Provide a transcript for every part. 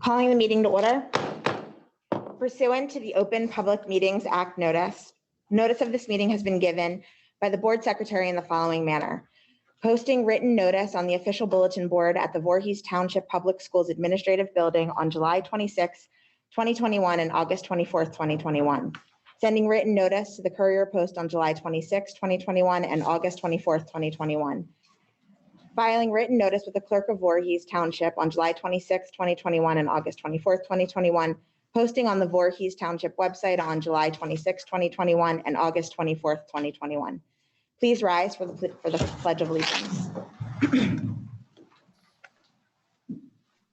Calling the meeting to order. Pursuant to the Open Public Meetings Act notice of this meeting has been given by the board secretary in the following manner. Posting written notice on the official bulletin board at the Voorhees Township Public Schools Administrative Building on July 26, 2021 and August 24th, 2021. Sending written notice to the Courier Post on July 26, 2021 and August 24th, 2021. Filing written notice with the clerk of Voorhees Township on July 26, 2021 and August 24th, 2021. Posting on the Voorhees Township website on July 26, 2021 and August 24th, 2021. Please rise for the Pledge of Allegiance.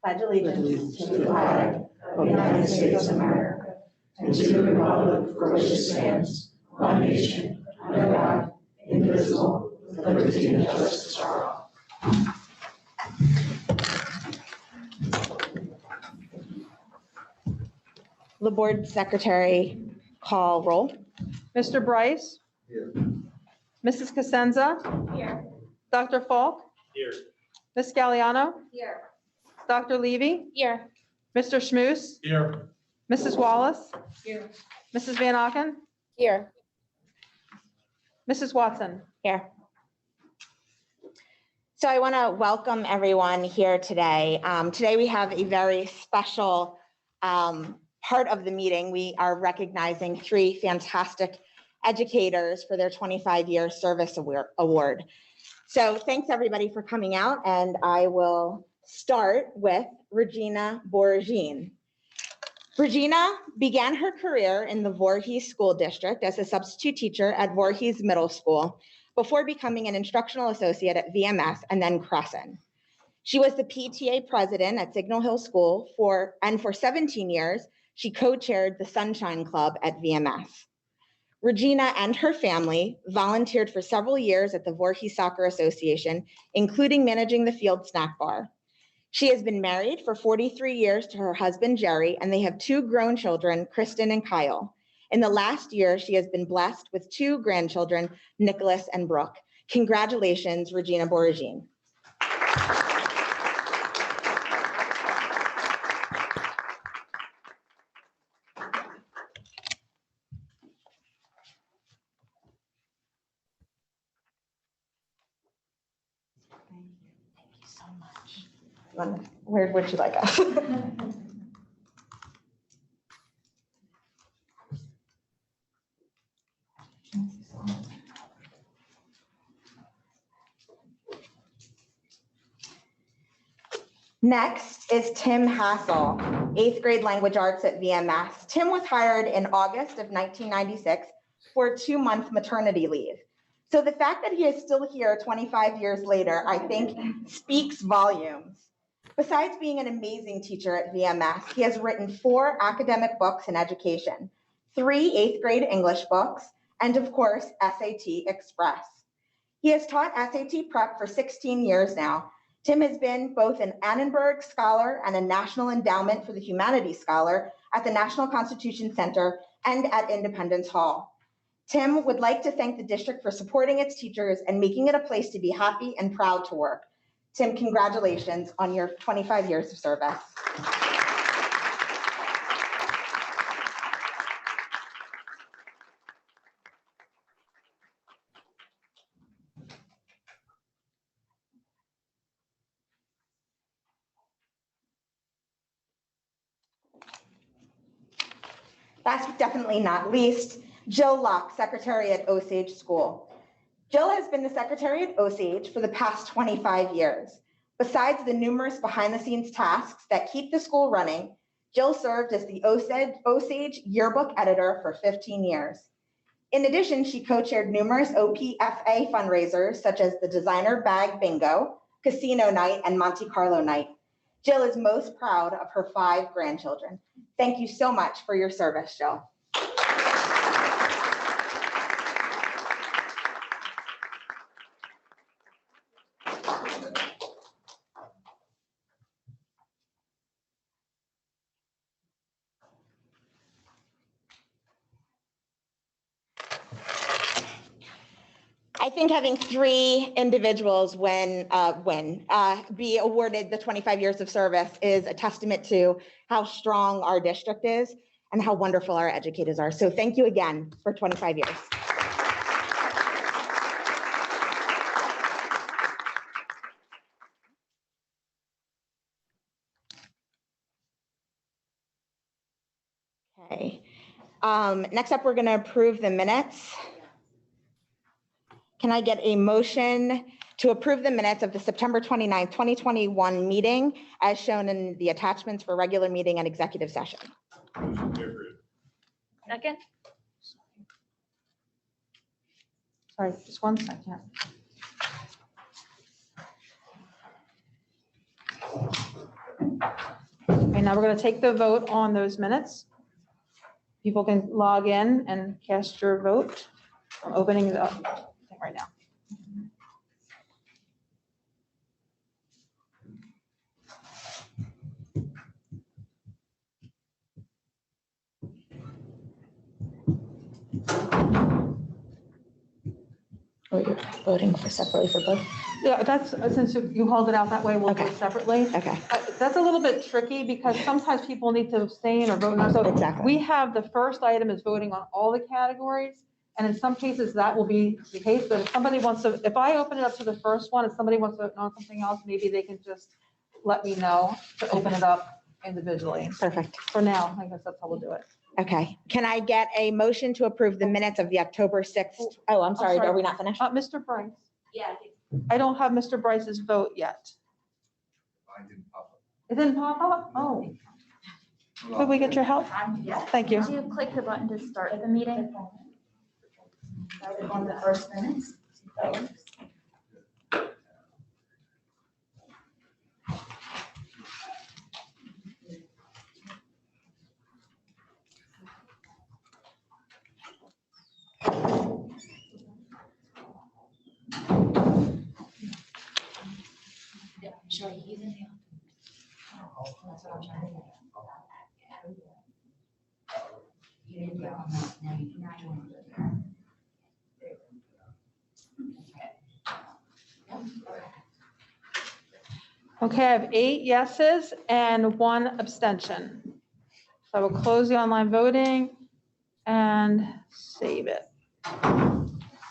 Pledge allegiance to the flag of the United States of America and to the republic for which it stands, one nation, under God, indivisible, with liberty and justice for all. The board secretary call roll. Mr. Bryce? Here. Mrs. Cosenza? Here. Dr. Falk? Here. Ms. Galliano? Here. Dr. Levy? Here. Mr. Schmooss? Here. Mrs. Wallace? Here. Mrs. Van Auken? Here. Mrs. Watson? Here. So I want to welcome everyone here today. Today we have a very special part of the meeting. We are recognizing three fantastic educators for their 25-year service award. So thanks everybody for coming out, and I will start with Regina Boragine. Regina began her career in the Voorhees School District as a substitute teacher at Voorhees Middle School before becoming an instructional associate at VMS and then Crescent. She was the PTA president at Signal Hill School for 17 years, she co-chaired the Sunshine Club at VMS. Regina and her family volunteered for several years at the Voorhees Soccer Association, including managing the field snack bar. She has been married for 43 years to her husband, Jerry, and they have two grown children, Kristen and Kyle. In the last year, she has been blessed with two grandchildren, Nicholas and Brooke. Congratulations, Regina Boragine. Thank you so much. Where would you like us? Next is Tim Hassell, 8th grade language arts at VMS. Tim was hired in August of 1996 for a 2-month maternity leave. So the fact that he is still here 25 years later, I think speaks volumes. Besides being an amazing teacher at VMS, he has written 4 academic books in education, 3 8th grade English books, and of course, SAT Express. He has taught SAT Prep for 16 years now. Tim has been both an Annenberg Scholar and a National Endowment for the Humanities Scholar at the National Constitution Center and at Independence Hall. Tim would like to thank the district for supporting its teachers and making it a place to be happy and proud to work. Tim, congratulations on your 25 years of service. Last but definitely not least, Jill Locke, secretary at Osage School. Jill has been the secretary at Osage for the past 25 years. Besides the numerous behind-the-scenes tasks that keep the school running, Jill served as the Osage yearbook editor for 15 years. In addition, she co-chaired numerous OPFA fundraisers, such as the Designer Bag Bingo, Casino Night, and Monte Carlo Night. Jill is most proud of her 5 grandchildren. Thank you so much for your service, Jill. I think having 3 individuals be awarded the 25 years of service is a testament to how strong our district is and how wonderful our educators are. So thank you again for 25 years. Okay. Next up, we're going to approve the minutes. Can I get a motion to approve the minutes of the September 29th, 2021 meeting as shown in the attachments for regular meeting and executive session? Second? Sorry, just 1 second. Okay, now we're going to take the vote on those minutes. People can log in and cast your vote. I'm opening it up right now. Oh, you're voting for separately for both? Yeah, that's, since you hold it out that way, we'll do it separately. Okay. That's a little bit tricky because sometimes people need to abstain or vote no. So Exactly. we have the first item is voting on all the categories. And in some cases that will be the case, but if somebody wants to, if I open it up to the first one, if somebody wants to vote on something else, maybe they can just let me know to open it up individually. Perfect. For now, I guess that's how we'll do it. Okay. Can I get a motion to approve the minutes of the October 6th? Oh, I'm sorry. sorry. Are we not finished? Mr. Bryce, Yeah. I don't have Mr. Bryce's vote yet. Mine didn't pop up. It didn't pop up? Oh, could we get your help? Thank you. Did you click the button to start the meeting? On the first minutes? That works. Sure, he's in the office. That's what I'm trying to do. You didn't get on that, now you can join it. Okay, I have 8 yeses and 1 abstention. So I will close the online voting and save it.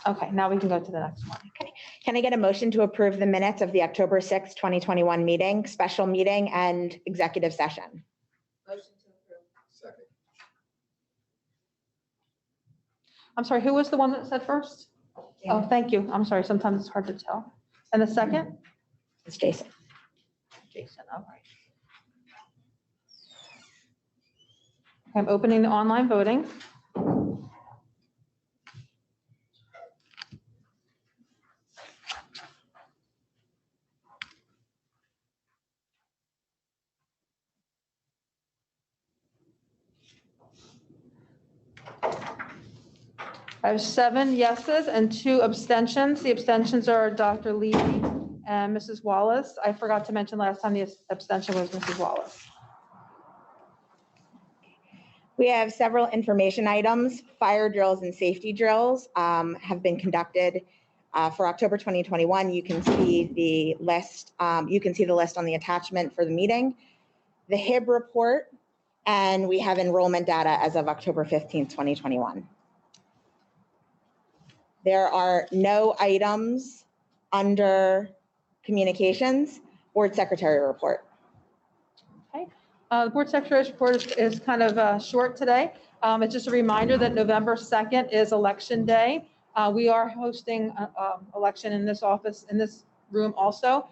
Okay, now we can go to the next one. Can I get a motion to approve the minutes of the October 6th, 2021 meeting, special meeting and executive session? Motion to approve. Second. I'm sorry, who was the one that said first? Oh, thank you. I'm sorry, sometimes it's hard to tell. And the second? It's Jason. Jason, all right. I'm opening the online voting. I have 7 yeses and 2 abstentions. The abstentions are Dr. Levy and Mrs. Wallace. I forgot to mention last time the abstention was Mrs. Wallace. We have several information items. Fire drills and safety drills have been conducted for October 2021. You can see the list. You can see the list on the attachment for the meeting, the HIB report, and we have enrollment data as of October 15th, 2021. There are no items under communications. Board secretary report. Okay. The board secretary's report is kind of short today. It's just a reminder that November 2nd is election day. We are hosting an election in this office, in this room also.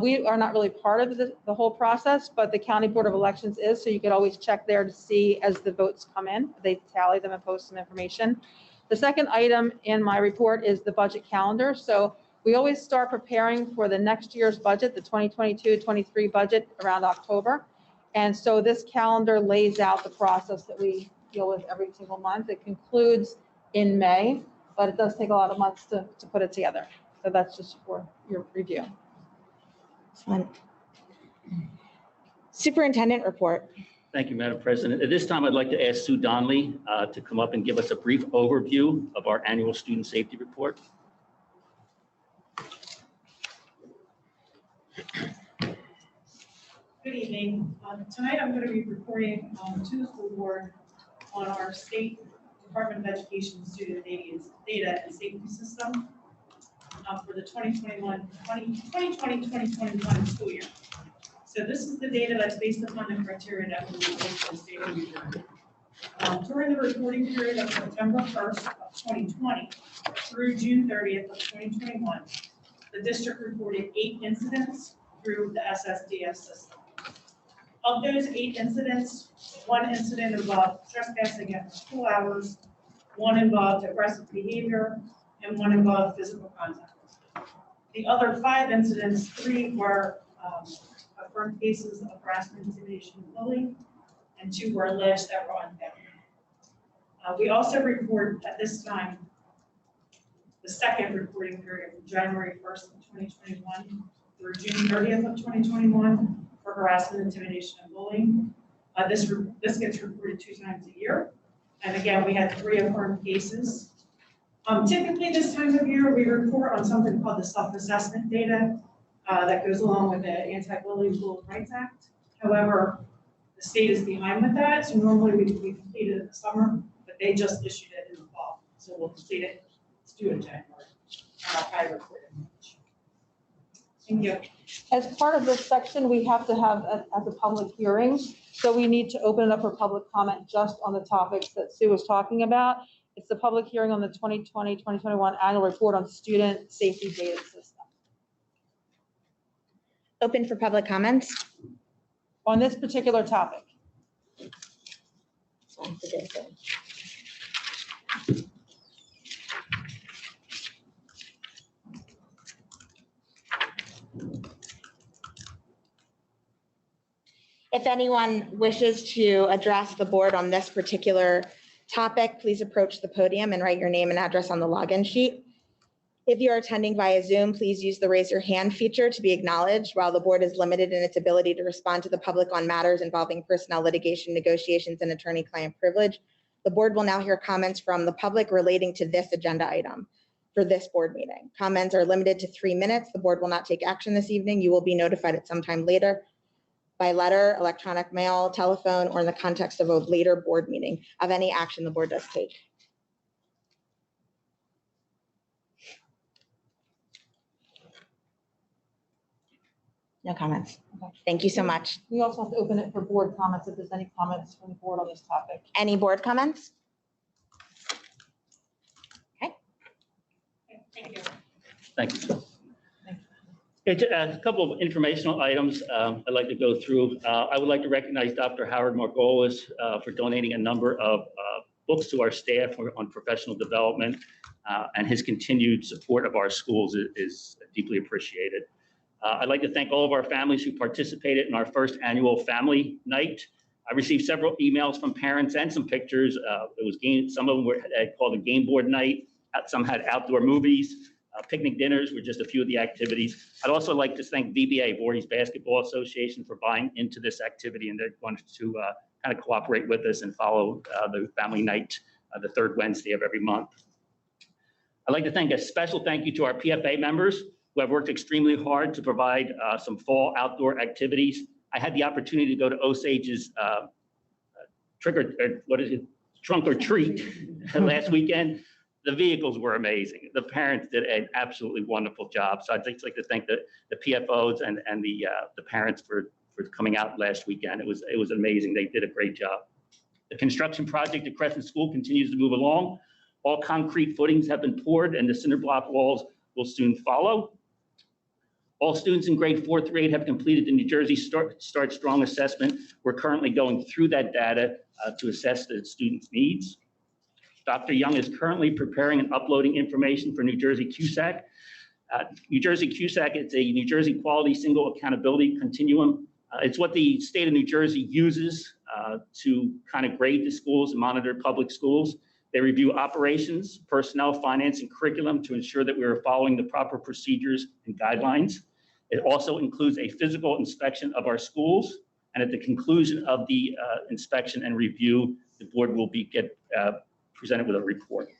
We are not really part of the whole process, but the County Board of Elections is, so you could always check there to see as the votes come in. They tally them and post some information. The second item in my report is the budget calendar. So we always start preparing for the next year's budget, the 2022-23 budget around October. And so this calendar lays out the process that we deal with every single month. It concludes in May, but it does take a lot of months to put it together. So that's just for your review. Excellent. Superintendent report. Thank you, Madam President. At this time, I'd like to ask Sue Donnelly to come up and give us a brief overview of our annual student safety report. Good evening. Tonight I'm going to be reporting to the school board on our State Department of Education student data and safety system for the 2020-2021 school year. So this is the data that's based upon the criteria that we report to the state of New Jersey. During the reporting period of September 1st of 2020 through June 30th of 2021, the district reported 8 incidents through the SSDF system. Of those 8 incidents, 1 incident involved trespassing after school hours, 1 involved aggressive behavior, and 1 involved physical contact. The other 5 incidents, 3 were affirmed cases of harassment, intimidation, and bullying, and 2 were alleged that were unfounded. We also report at this time the second reporting period from January 1st of 2021 through June 30th of 2021 for harassment, intimidation, and bullying. This gets reported 2 times a year. And again, we had 3 affirmed cases. Typically this time of year, we report on something called the self-assessment data that goes along with the Anti-Bullying Rules Rights Act. However, the state is behind with that, so normally we complete it in the summer, but they just issued it in the fall. So we'll complete it, it's due in January. I report it in March. Thank you. As part of this section, we have to have as a public hearing. So we need to open it up for public comment just on the topics that Sue was talking about. It's the public hearing on the 2020-2021 annual report on student safety data system. Open for public comments. On this particular topic. If anyone wishes to address the board on this particular topic, please approach the podium and write your name and address on the login sheet. If you're attending via Zoom, please use the raise your hand feature to be acknowledged. While the board is limited in its ability to respond to the public on matters involving personnel litigation, negotiations, and attorney-client privilege, the board will now hear comments from the public relating to this agenda item for this board meeting. Comments are limited to 3 minutes. The board will not take action this evening. You will be notified at some time later by letter, electronic mail, telephone, or in the context of a later board meeting of any action the board does take. No comments. Okay. Thank you so much. We also have to open it for board comments if there's any comments from the board on this topic. Any board comments? Thank you. Thank you. Okay, a couple of informational items I'd like to go through. I would like to recognize Dr. Howard Margolis for donating a number of books to our staff on professional development, and his continued support of our schools is deeply appreciated. I'd like to thank all of our families who participated in our first annual family night. I received several emails from parents and some pictures. Some of them were called a game board night. Some had outdoor movies. Picnic dinners were just a few of the activities. I'd also like to thank VBA, Voorhees Basketball Association, for buying into this activity, and they're going to kind of cooperate with us and follow the family night the 3rd Wednesday of every month. I'd like to thank a special thank you to our PFA members who have worked extremely hard to provide some fall outdoor activities. I had the opportunity to go to Osage's trunk or treat last weekend. The vehicles were amazing. The parents did an absolutely wonderful job. So I'd just like to thank the PFOs and the parents for coming out last weekend. It was amazing. They did a great job. The construction project at Crescent School continues to move along. All concrete footings have been poured and the cinder block walls will soon follow. All students in grade 4 through 8 have completed the New Jersey Start Strong assessment. We're currently going through that data to assess the students' needs. Dr. Young is currently preparing and uploading information for New Jersey CUSAC. New Jersey CUSAC, it's a New Jersey Quality Single Accountability Continuum. It's what the state of New Jersey uses to kind of grade the schools and monitor public schools. They review operations, personnel, finance, and curriculum to ensure that we are following the proper procedures and guidelines. It also includes a physical inspection of our schools. And at the conclusion of the inspection and review, the board will presented with a report.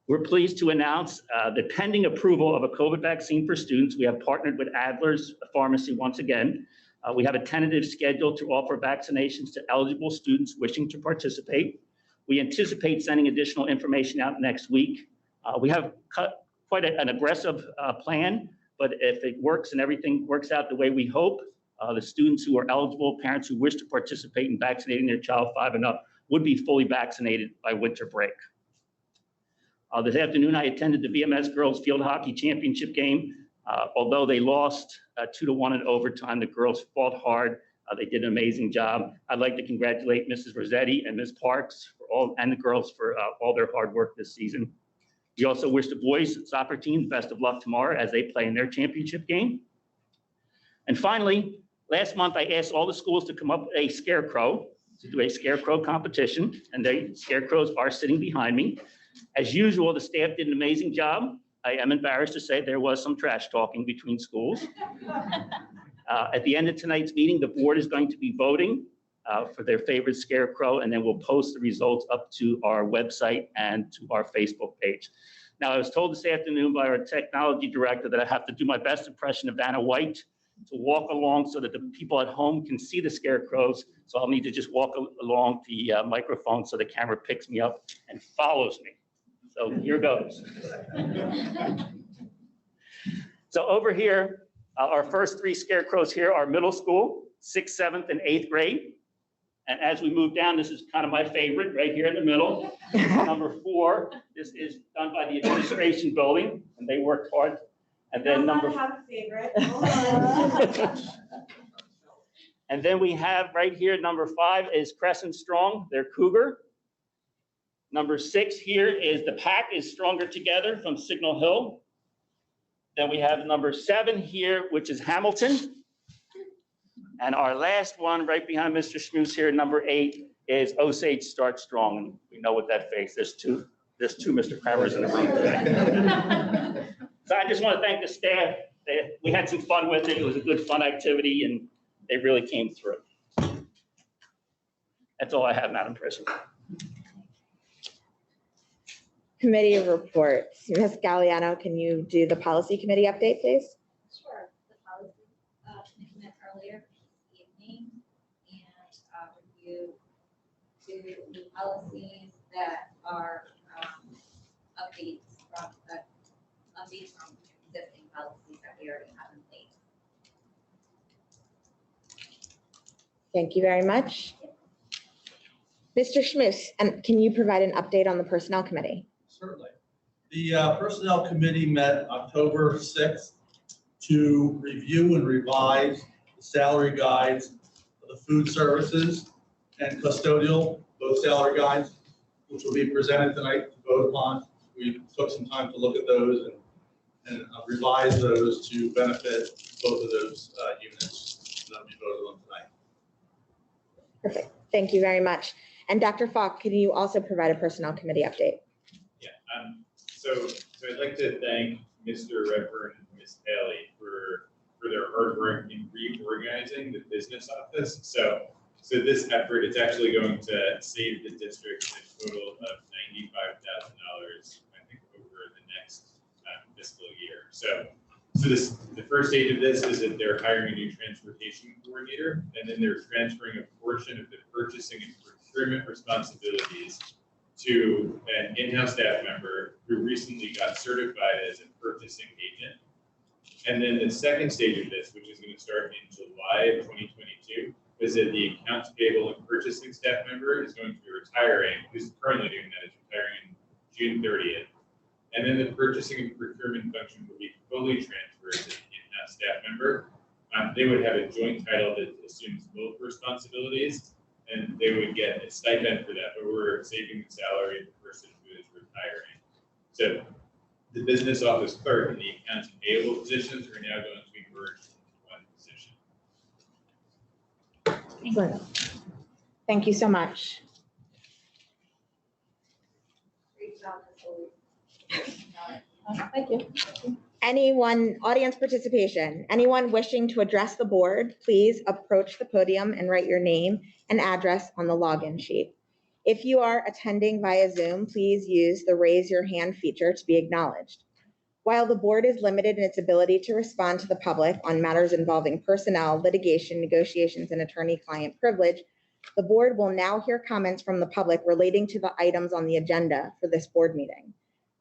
We're pleased to announce the pending approval of a COVID vaccine for students. We have partnered with Adler's Pharmacy once again. We have a tentative schedule to offer vaccinations to eligible students wishing to participate. We anticipate sending additional information out next week. We have quite an aggressive plan, but if it works and everything works out the way we hope, the students who are eligible, parents who wish to participate in vaccinating their child 5 and up would be fully vaccinated by winter break. This afternoon, I attended the VMS Girls Field Hockey Championship game. Although they lost 2-1 in overtime, the girls fought hard. They did an amazing job. I'd like to congratulate Mrs. Rossetti and Ms. Parks and the girls for all their hard work this season. We also wish the boys soccer team best of luck tomorrow as they play in their championship game. And finally, last month, I asked all the schools to come up with a scarecrow, to do a scarecrow competition, and the scarecrows are sitting behind me. As usual, the staff did an amazing job. I am embarrassed to say there was some trash talking between schools. At the end of tonight's meeting, the board is going to be voting for their favorite scarecrow, and then we'll post the results up to our website and to our Facebook page. Now, I was told this afternoon by our technology director that I have to do my best impression of Vanna White to walk along so that the people at home can see the scarecrows. So I'll need to just walk along the microphone so the camera picks me up and follows me. So here goes. So over here, our first 3 scarecrows here are middle school, 6th, 7th, and 8th grade. And as we move down, this is kind of my favorite right here in the middle. Number 4, this is done by the administration building, and they worked hard. And then number have a favorite. And then we have right here, number 5 is Crescent Strong, they're Cougar. Number 6 here is the Pack is Stronger Together from Signal Hill. Then we have number 7 here, which is Hamilton. And our last one right behind Mr. Schmuse here, number 8, is Osage Start Strong. And we know what that face, there's two Mr. Kramers in the room today. So I just want to thank the staff. We had some fun with it. It was a good fun activity and they really came through. That's all I have, Madam President. Committee reports. Ms. Galliano, can you do the policy committee update, please? Sure. The policy committee met earlier this evening and reviewed 2 new policies that are updates from existing policies that we already have in place. Thank you very much. Mr. Schmuse, and can you provide an update on the personnel committee? Certainly. The Personnel Committee met October 6th to review and revise the salary guides for the food services and custodial, both salary guides, which will be presented tonight to vote upon. We took some time to look at those and revise those to benefit both of those units that will be voted on tonight. Perfect. Thank you very much. And Dr. Falk, can you also provide a personnel committee update? Yeah, so I'd like to thank Mr. Redburn and Ms. Haley for their hard work in reorganizing the business office. So this effort is actually going to save the district a total of $95,000, I think, over the next fiscal year. So the first stage of this is that they're hiring a new transportation coordinator, and then they're transferring a portion of the purchasing and procurement responsibilities to an in-house staff member who recently got certified as a purchasing agent. And then the second stage of this, which is going to start in July of 2022, is that the accounts payable and purchasing staff member is going to be retiring, who's currently doing that, is retiring June 30th. And then the purchasing and procurement function will be fully transferred to the in-house staff member. They would have a joint title that assumes both responsibilities, and they would get a stipend for that, but we're saving the salary of the person who is retiring. So the business office clerk and the accounts payable positions are now going to be merged into one position. Excellent. Thank you so much. Great job, Thank you. Anyone, audience participation, anyone wishing to address the board, please approach the podium and write your name and address on the login sheet. If you are attending via Zoom, please use the raise your hand feature to be acknowledged. While the board is limited in its ability to respond to the public on matters involving personnel, litigation, negotiations, and attorney-client privilege, the board will now hear comments from the public relating to the items on the agenda for this board meeting.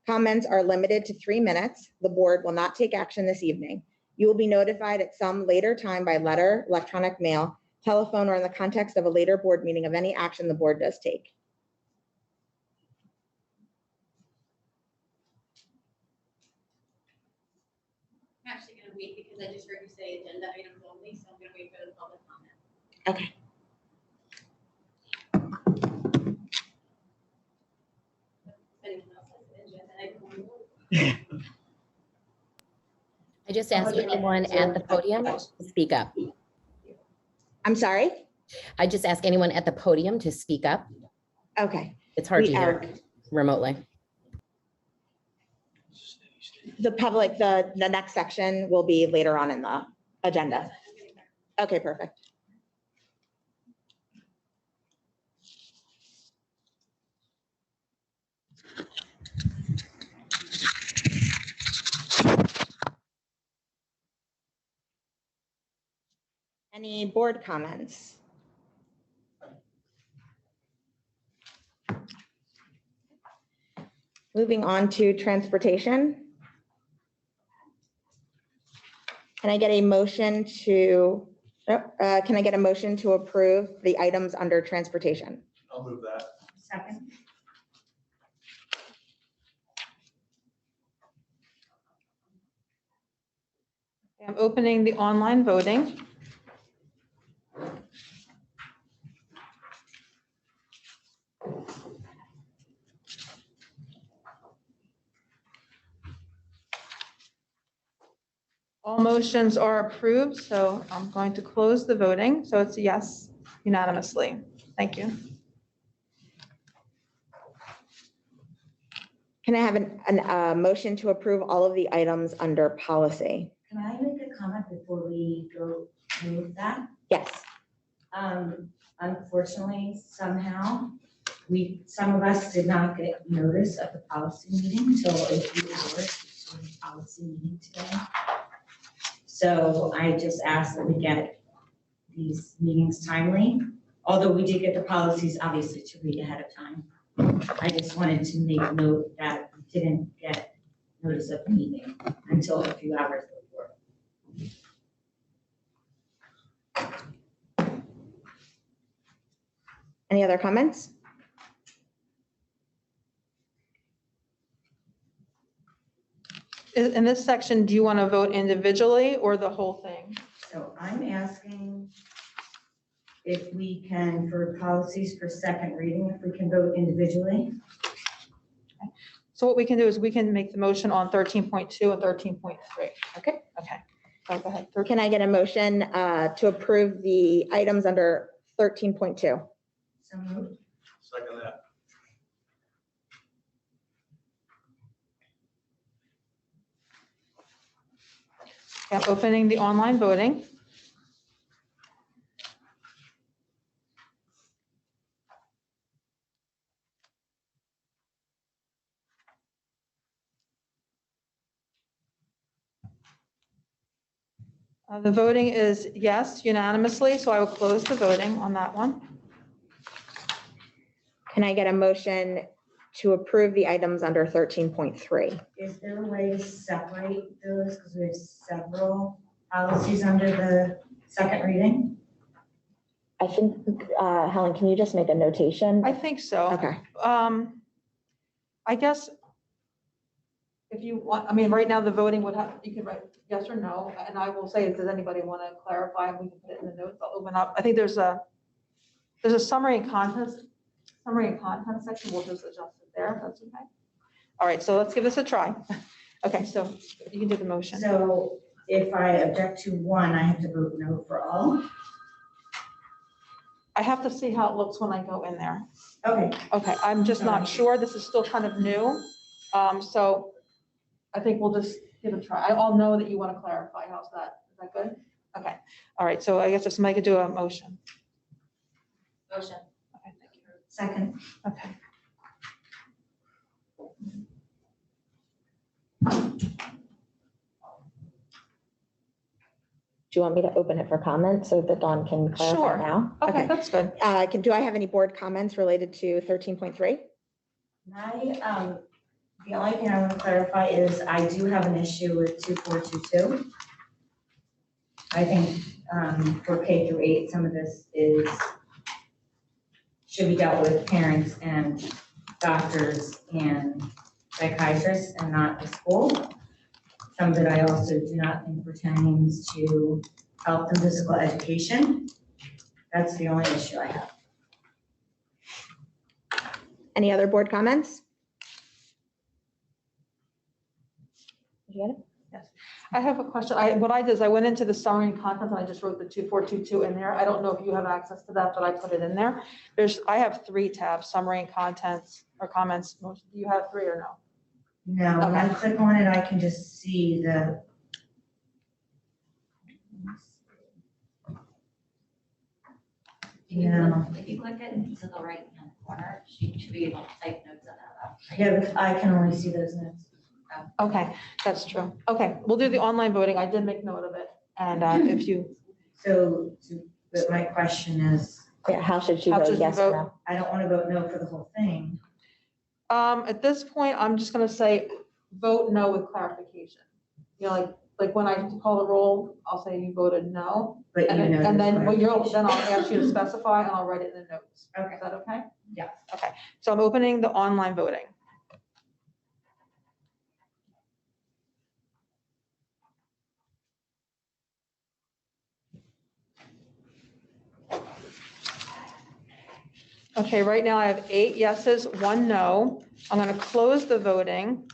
Comments are limited to 3 minutes. The board will not take action this evening. You will be notified at some later time by letter, electronic mail, telephone, or in the context of a later board meeting of any action the board does take. I'm actually gonna wait because I just heard you say agenda items only, so I'm gonna wait for the public comment. Okay. If anyone else has an agenda item only. I just asked anyone at the podium to speak up. I'm sorry? I just asked anyone at the podium to speak up. Okay. It's hard to We hear remotely. The public, the next section will be later on in the agenda. Okay, perfect. Any board comments? Moving on to transportation. Can I get a motion to approve the items under transportation? I'll move that. Second. I'm opening the online voting. All motions are approved, so I'm going to close the voting. So it's a yes unanimously. Thank you. Can I have a motion to approve all of the items under policy? Can I make a comment before we go move that? Yes. Unfortunately, somehow, some of us did not get notice of the policy meeting until a few hours before the policy meeting today. So I just ask that we get these meetings timely, although we did get the policies obviously to read ahead of time. I just wanted to make note that we didn't get notice of the meeting until a few hours before. Any other comments? In this section, do you want to vote individually or the whole thing? So I'm asking if we can, for policies for second reading, if we can vote individually. So what we can do is we can make the motion on 13.2 and 13.3. Okay. Okay. So go ahead. Can I get a motion to approve the items under 13.2? So moved. Second that. I'm opening the online voting. The voting is yes unanimously, so I will close the voting on that one. Can I get a motion to approve the items under 13.3? Is there a way to separate those? Because we have several policies under the second reading. I think, Helen, can you just make a notation? I think so. Okay. I guess if you want, I mean, right now the voting would have, you could write yes or no, and I will say, does anybody want to clarify? We can put it in the notes. I'll open up. I think there's a summary and contents section. We'll just adjust it there, if that's okay. All right, so let's give this a try. Okay, so you can do the motion. So if I object to one, I have to vote no for all? I have to see how it looks when I go in there. Okay. Okay, I'm just not sure. This is still kind of new. So I think we'll just give it a try. I'll know that you want to clarify. How's that? Is that good? Okay. All right. So I guess if somebody could do a motion. Motion. Okay, thank you. Second. Okay. Do you want me to open it for comments so that Dawn can clarify Sure. now? Okay, that's good. Do I have any board comments related to 13.3? The only thing I want to clarify is I do have an issue with 2422. I think for K through 8, some of this should be dealt with parents and doctors and psychiatrists and not the school. Some of it I also do not think pertains to health and physical education. That's the only issue I have. Any other board comments? Did you get it? I have a question. What I did is I went into the summary and contents and I just wrote the 2422 in there. I don't know if you have access to that, but I put it in there. I have 3 tabs, summary and contents or comments. Do you have 3 or no? No, when I click on it, I can just see the. If you click it to the right hand corner, she should be able to type notes on that. Yeah, but I can only see those notes. Okay, that's true. Okay, we'll do the online voting. I did make note of it. And if you, But my question is, Yeah, how should she How vote, should she yes or vote? no? I don't want to vote no for the whole thing. at this point, I'm just gonna say, vote no with clarification. You know, like when I call the roll, I'll say you voted no. But And you know. then, there's then I'll ask you to specify and I'll write it in the notes. Okay. Is that okay? Yeah. Okay, so I'm opening the online voting. Okay, right now I have 8 yeses, 1 no. I'm going to close the voting.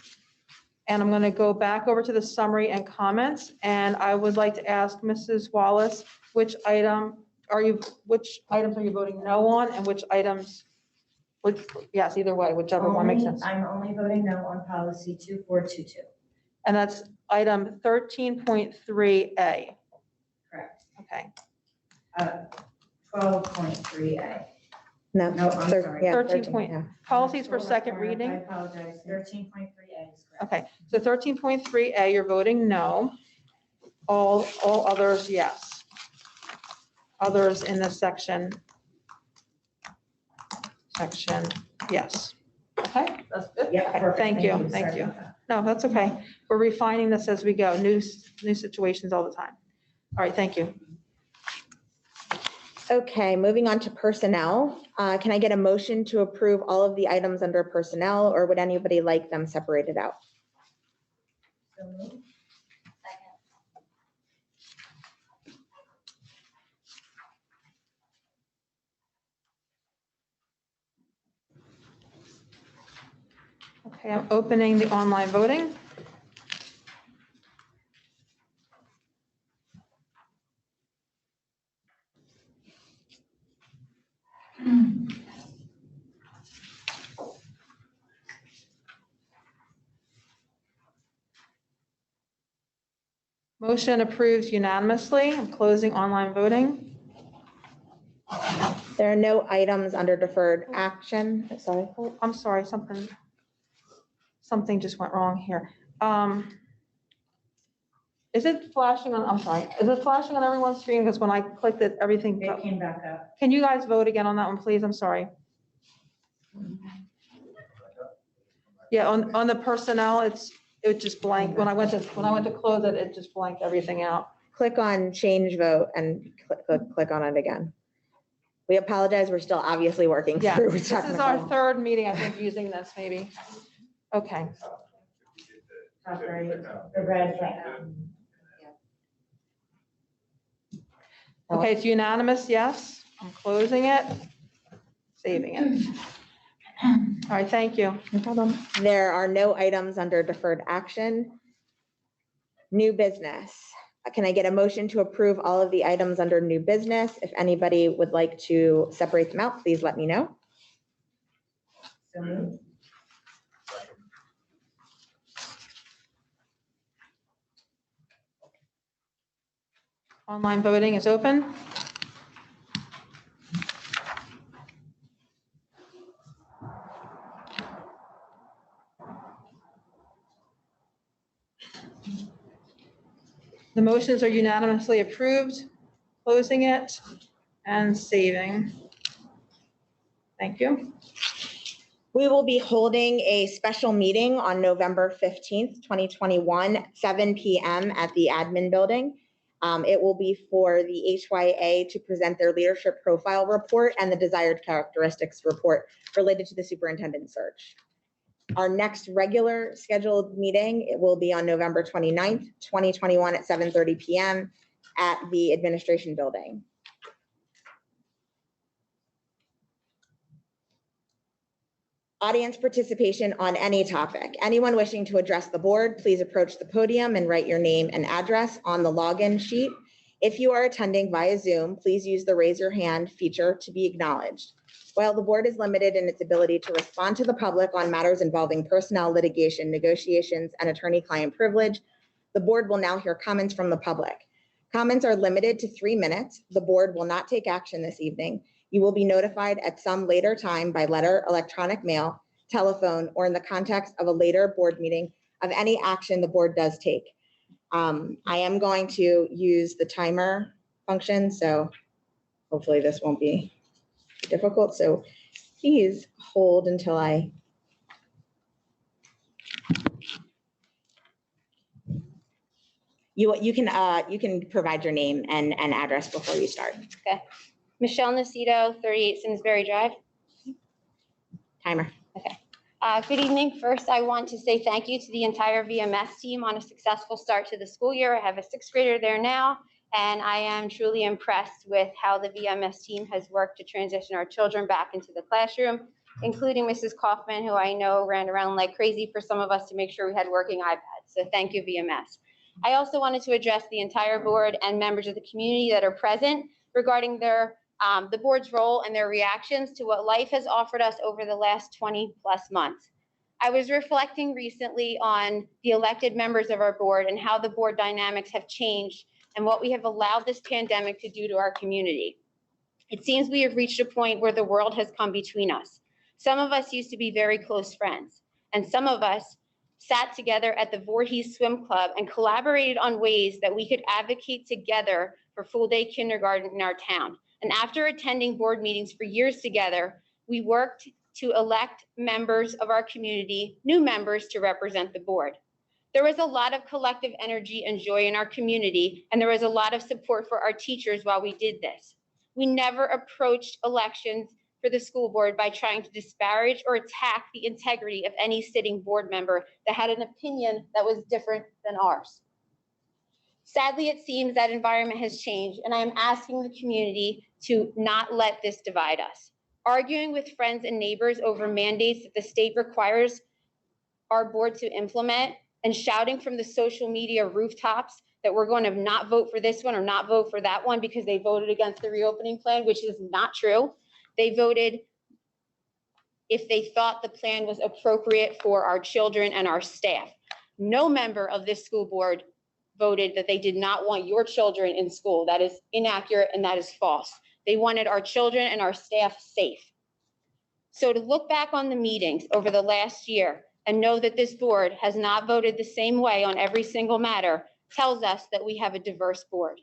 And I'm going to go back over to the summary and comments. And I would like to ask Mrs. Wallace, which items are you voting no on and which items, yes, either way, whichever one makes sense. I'm only voting no on policy 2422. And that's item 13.3A. Correct. Okay, 12.3A. No, No, I'm thir- sorry. yeah, 13 13, point- yeah. policies for second I reading. apologize. 13.3A is correct. Okay, so 13.3A, you're voting no. All others, yes. Others in this section, yes. Okay, that's good. Yeah, Okay, perfect. thank you, Sorry thank you. about that. No, that's okay. We're refining this as we go, new situations all the time. All right, thank you. Okay, moving on to personnel. Can I get a motion to approve all of the items under personnel, or would anybody like them separated out? So moved. Okay, I'm opening the online voting. Motion approves unanimously. I'm closing online voting. There are no items under deferred action. Sorry. Oh, I'm sorry, something just went wrong here. Is it flashing on, I'm sorry, is it flashing on everyone's screen? Because when I clicked it, everything, It came back up. can you guys vote again on that one, please? I'm sorry. Yeah, on the personnel, it just blanked. When I went to close it, it just blanked everything out. Click on change vote and click on it again. We apologize. We're still obviously working Yeah, through this is our technical. 3rd meeting, I think, using this maybe. Okay, Top right, the red button. okay, it's unanimous, yes. I'm closing it, saving it. All right, thank you. No problem. There are no items under deferred action. New business. Can I get a motion to approve all of the items under new business? If anybody would like to separate them out, please let me know. So moved. Online voting is open. The motions are unanimously approved, closing it and saving. Thank you. We will be holding a special meeting on November 15th, 2021, 7 p.m. at the admin building. It will be for the HYA to present their leadership profile report and the desired characteristics report related to the superintendent search. Our next regular scheduled meeting, it will be on November 29th, 2021 at 7:30 p.m. at the administration building. Audience participation on any topic. Anyone wishing to address the board, please approach the podium and write your name and address on the login sheet. If you are attending via Zoom, please use the raise your hand feature to be acknowledged. While the board is limited in its ability to respond to the public on matters involving personnel litigation, negotiations, and attorney-client privilege, the board will now hear comments from the public. Comments are limited to 3 minutes. The board will not take action this evening. You will be notified at some later time by letter, electronic mail, telephone, or in the context of a later board meeting of any action the board does take. I am going to use the timer function, so hopefully this won't be difficult. So please hold until you can provide your name and address before you start. Okay. Michelle Nacito, 38 Simsbury Drive. Timer. Okay. Good evening. First, I want to say thank you to the entire VMS team on a successful start to the school year. I have a 6th grader there now, and I am truly impressed with how the VMS team has worked to transition our children back into the classroom, including Mrs. Kaufman, who I know ran around like crazy for some of us to make sure we had working iPads. So thank you, VMS. I also wanted to address the entire board and members of the community that are present regarding the board's role and their reactions to what life has offered us over the last 20+ months. I was reflecting recently on the elected members of our board and how the board dynamics have changed and what we have allowed this pandemic to do to our community. It seems we have reached a point where the world has come between us. Some of us used to be very close friends, and some of us sat together at the Voorhees Swim Club and collaborated on ways that we could advocate together for full-day kindergarten in our town. And after attending board meetings for years together, we worked to elect members of our community, new members to represent the board. There was a lot of collective energy and joy in our community, and there was a lot of support for our teachers while we did this. We never approached elections for the school board by trying to disparage or attack the integrity of any sitting board member that had an opinion that was different than ours. Sadly, it seems that environment has changed, and I am asking the community to not let this divide us. Arguing with friends and neighbors over mandates that the state requires our board to implement and shouting from the social media rooftops that we're going to not vote for this one or not vote for that one because they voted against the reopening plan, which is not true. They voted if they thought the plan was appropriate for our children and our staff. No member of this school board voted that they did not want your children in school. That is inaccurate and that is false. They wanted our children and our staff safe. So to look back on the meetings over the last year and know that this board has not voted the same way on every single matter tells us that we have a diverse board.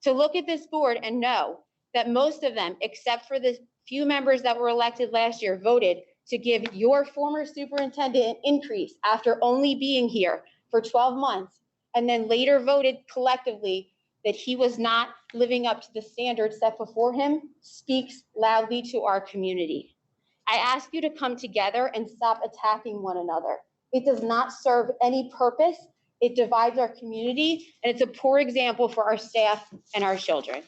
To look at this board and know that most of them, except for the few members that were elected last year, voted to give your former superintendent an increase after only being here for 12 months, and then later voted collectively that he was not living up to the standards set before him, speaks loudly to our community. I ask you to come together and stop attacking one another. It does not serve any purpose. It divides our community, and it's a poor example for our staff and our children.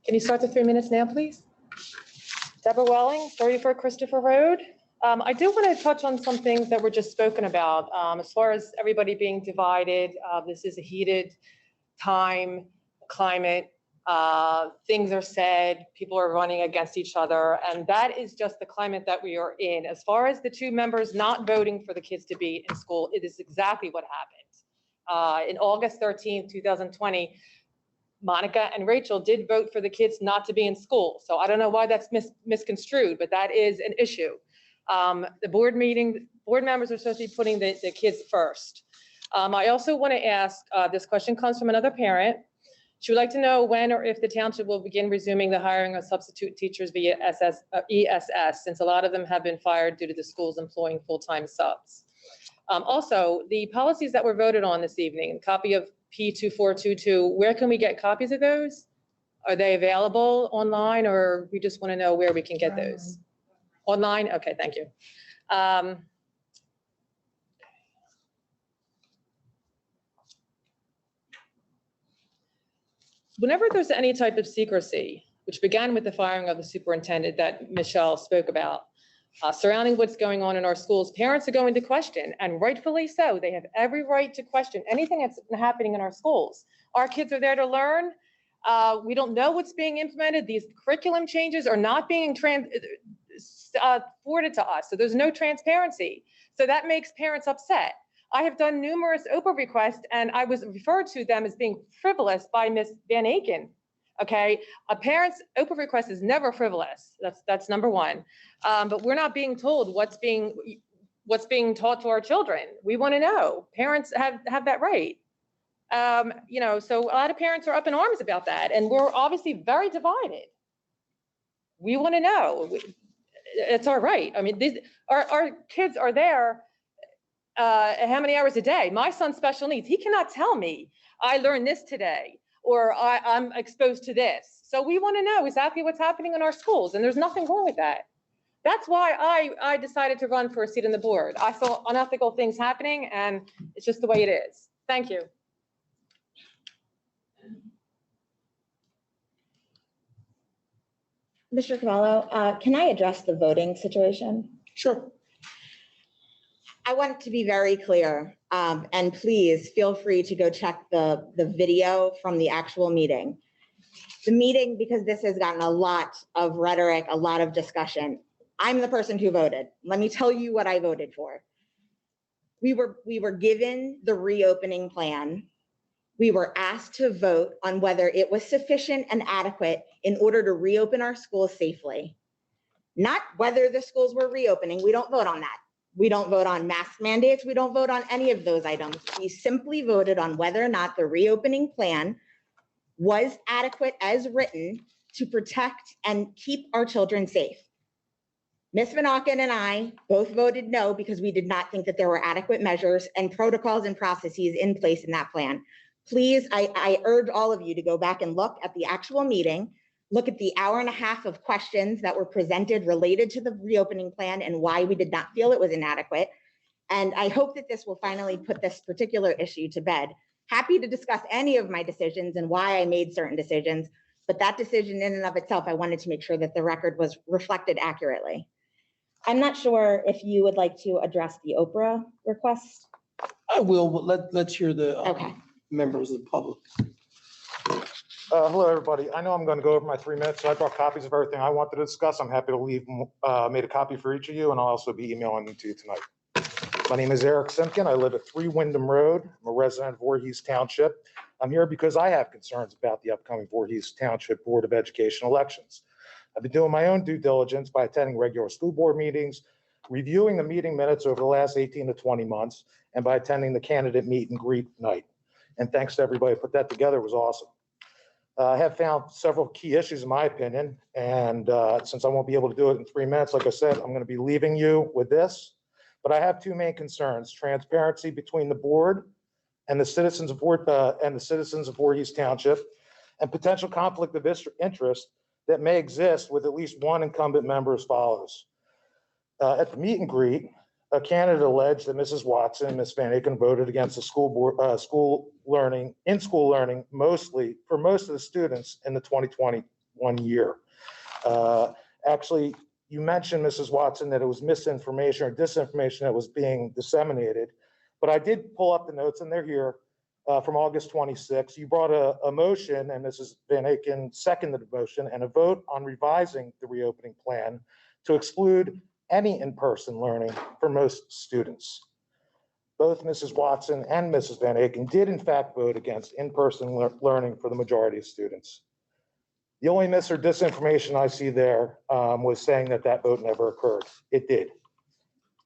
Can you start the 3 minutes now, please? Deborah Welling, 34 Christopher Road. I do want to touch on some things that were just spoken about. As far as everybody being divided, this is a heated time, climate. Things are said, people are running against each other, and that is just the climate that we are in. As far as the two members not voting for the kids to be in school, it is exactly what happened. In August 13th, 2020, Monica and Rachel did vote for the kids not to be in school. So I don't know why that's misconstrued, but that is an issue. The board members are supposed to be putting the kids first. I also want to ask, this question comes from another parent. She would like to know when or if the township will begin resuming the hiring of substitute teachers via ESS, since a lot of them have been fired due to the schools employing full-time subs. Also, the policies that were voted on this evening, a copy of P2422, where can we get copies of those? Are they available online, or we just want to know where we can get those? Online? Okay, thank you. Whenever there's any type of secrecy, which began with the firing of the superintendent that Michelle spoke about, surrounding what's going on in our schools, parents are going to question, and rightfully so. They have every right to question anything that's happening in our schools. Our kids are there to learn. We don't know what's being implemented. These curriculum changes are not being forwarded to us, so there's no transparency. So that makes parents upset. I have done numerous Oprah requests, and I was referred to them as being frivolous by Ms. Van Aken. Okay, a parent's Oprah request is never frivolous. That's number one. But we're not being told what's being taught to our children. We want to know. Parents have that right. You know, so a lot of parents are up in arms about that, and we're obviously very divided. We want to know. It's our right. I mean, our kids are there how many hours a day? My son's special needs. He cannot tell me, I learned this today, or I'm exposed to this. So we want to know exactly what's happening in our schools, and there's nothing wrong with that. That's why I decided to run for a seat on the board. I saw unethical things happening, and it's just the way it is. Thank you. Mr. Cavallo, can I address the voting situation? Sure. I want to be very clear, and please feel free to go check the video from the actual meeting. The meeting, because this has gotten a lot of rhetoric, a lot of discussion. I'm the person who voted. Let me tell you what I voted for. We were given the reopening plan. We were asked to vote on whether it was sufficient and adequate in order to reopen our schools safely. Not whether the schools were reopening. We don't vote on that. We don't vote on mask mandates. We don't vote on any of those items. We simply voted on whether or not the reopening plan was adequate as written to protect and keep our children safe. Ms. Van Auken and I both voted no because we did not think that there were adequate measures and protocols and processes in place in that plan. Please, I urge all of you to go back and look at the actual meeting, look at the hour and a half of questions that were presented related to the reopening plan and why we did not feel it was inadequate. And I hope that this will finally put this particular issue to bed. Happy to discuss any of my decisions and why I made certain decisions, but that decision in and of itself, I wanted to make sure that the record was reflected accurately. I'm not sure if you would like to address the Oprah request. I will, but let's hear the Okay. members of the public. Hello, everybody. I know I'm going to go over my 3 minutes, so I brought copies of everything I wanted to discuss. I'm happy to leave, made a copy for each of you, and I'll also be emailing them to you tonight. My name is Eric Simpkin. I live at 3 Wyndham Road. I'm a resident of Voorhees Township. I'm here because I have concerns about the upcoming Voorhees Township Board of Education elections. I've been doing my own due diligence by attending regular school board meetings, reviewing the meeting minutes over the last 18 to 20 months, and by attending the candidate meet and greet night. And thanks to everybody who put that together. It was awesome. I have found several key issues in my opinion, and since I won't be able to do it in 3 minutes, like I said, I'm going to be leaving you with this. But I have 2 main concerns: transparency between the board and the citizens of Voorhees Township, and potential conflict of interest that may exist with at least one incumbent member as follows. At the meet and greet, a candidate alleged that Mrs. Watson and Ms. Van Aken voted against the school learning mostly for most of the students in the 2021 year. Actually, you mentioned, Mrs. Watson, that it was misinformation or disinformation that was being disseminated, but I did pull up the notes, and they're here from August 26. You brought a motion, and Mrs. Van Aken seconded the motion, and a vote on revising the reopening plan to exclude any in-person learning for most students. Both Mrs. Watson and Mrs. Van Aken did in fact vote against in-person learning for the majority of students. The only mis or disinformation I see there was saying that that vote never occurred. It did.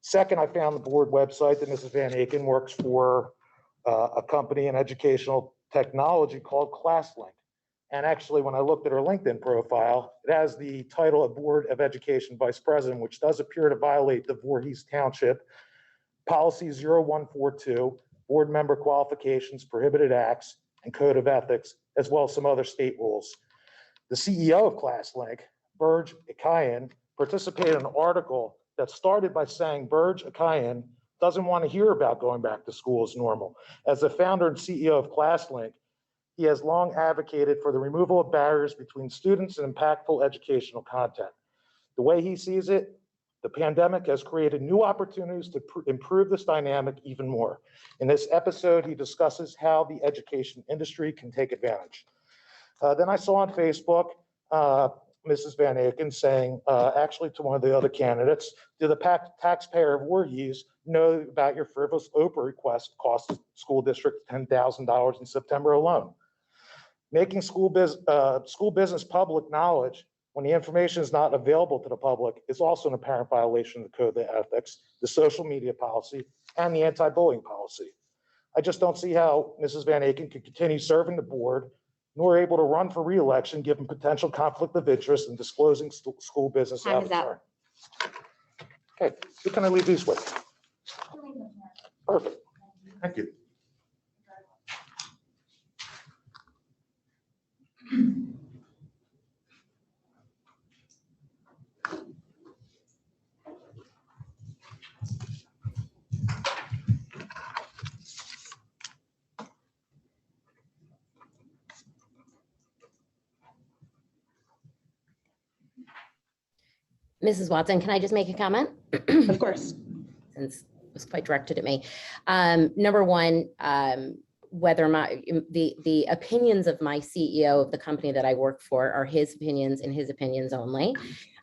Second, I found the board website that Mrs. Van Aken works for a company in educational technology called ClassLink. And actually, when I looked at her LinkedIn profile, it has the title of Board of Education Vice President, which does appear to violate the Voorhees Township Policy 0142, Board Member Qualifications, Prohibited Acts, and Code of Ethics, as well as some other state rules. The CEO of ClassLink, Burge Akayan, participated in an article that started by saying Burge Akayan doesn't want to hear about going back to school as normal. As the founder and CEO of ClassLink, he has long advocated for the removal of barriers between students and impactful educational content. The way he sees it, the pandemic has created new opportunities to improve this dynamic even more. In this episode, he discusses how the education industry can take advantage. Then I saw on Facebook, Mrs. Van Aken saying, actually to one of the other candidates, do the taxpayer of Voorhees know about your frivolous Oprah request cost the school district $10,000 in September alone? Making school business public knowledge when the information is not available to the public is also an apparent violation of the Code of Ethics, the social media policy, and the anti-bullying policy. I just don't see how Mrs. Van Aken could continue serving the board, nor able to run for re-election given potential conflict of interest in disclosing school business. Time is up. Okay, who can I leave these with? Perfect, thank you. Mrs. Watson, can I just make a comment? Of course. Since it was quite directed at me. Number one, whether the opinions of my CEO of the company that I work for are his opinions and his opinions only.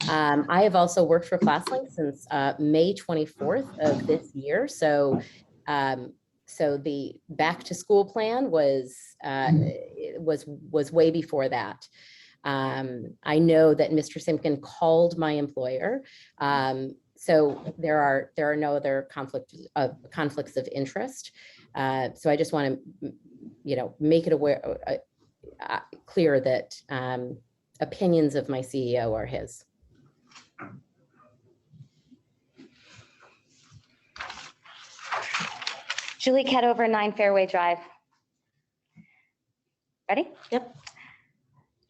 I have also worked for ClassLink since May 24th of this year. So the back to school plan was way before that. I know that Mr. Simpkin called my employer. So there are no other conflicts of interest. So I just want to, make it clear that opinions of my CEO are his. Julie Ketover, 9 Fairway Drive. Ready? Yep.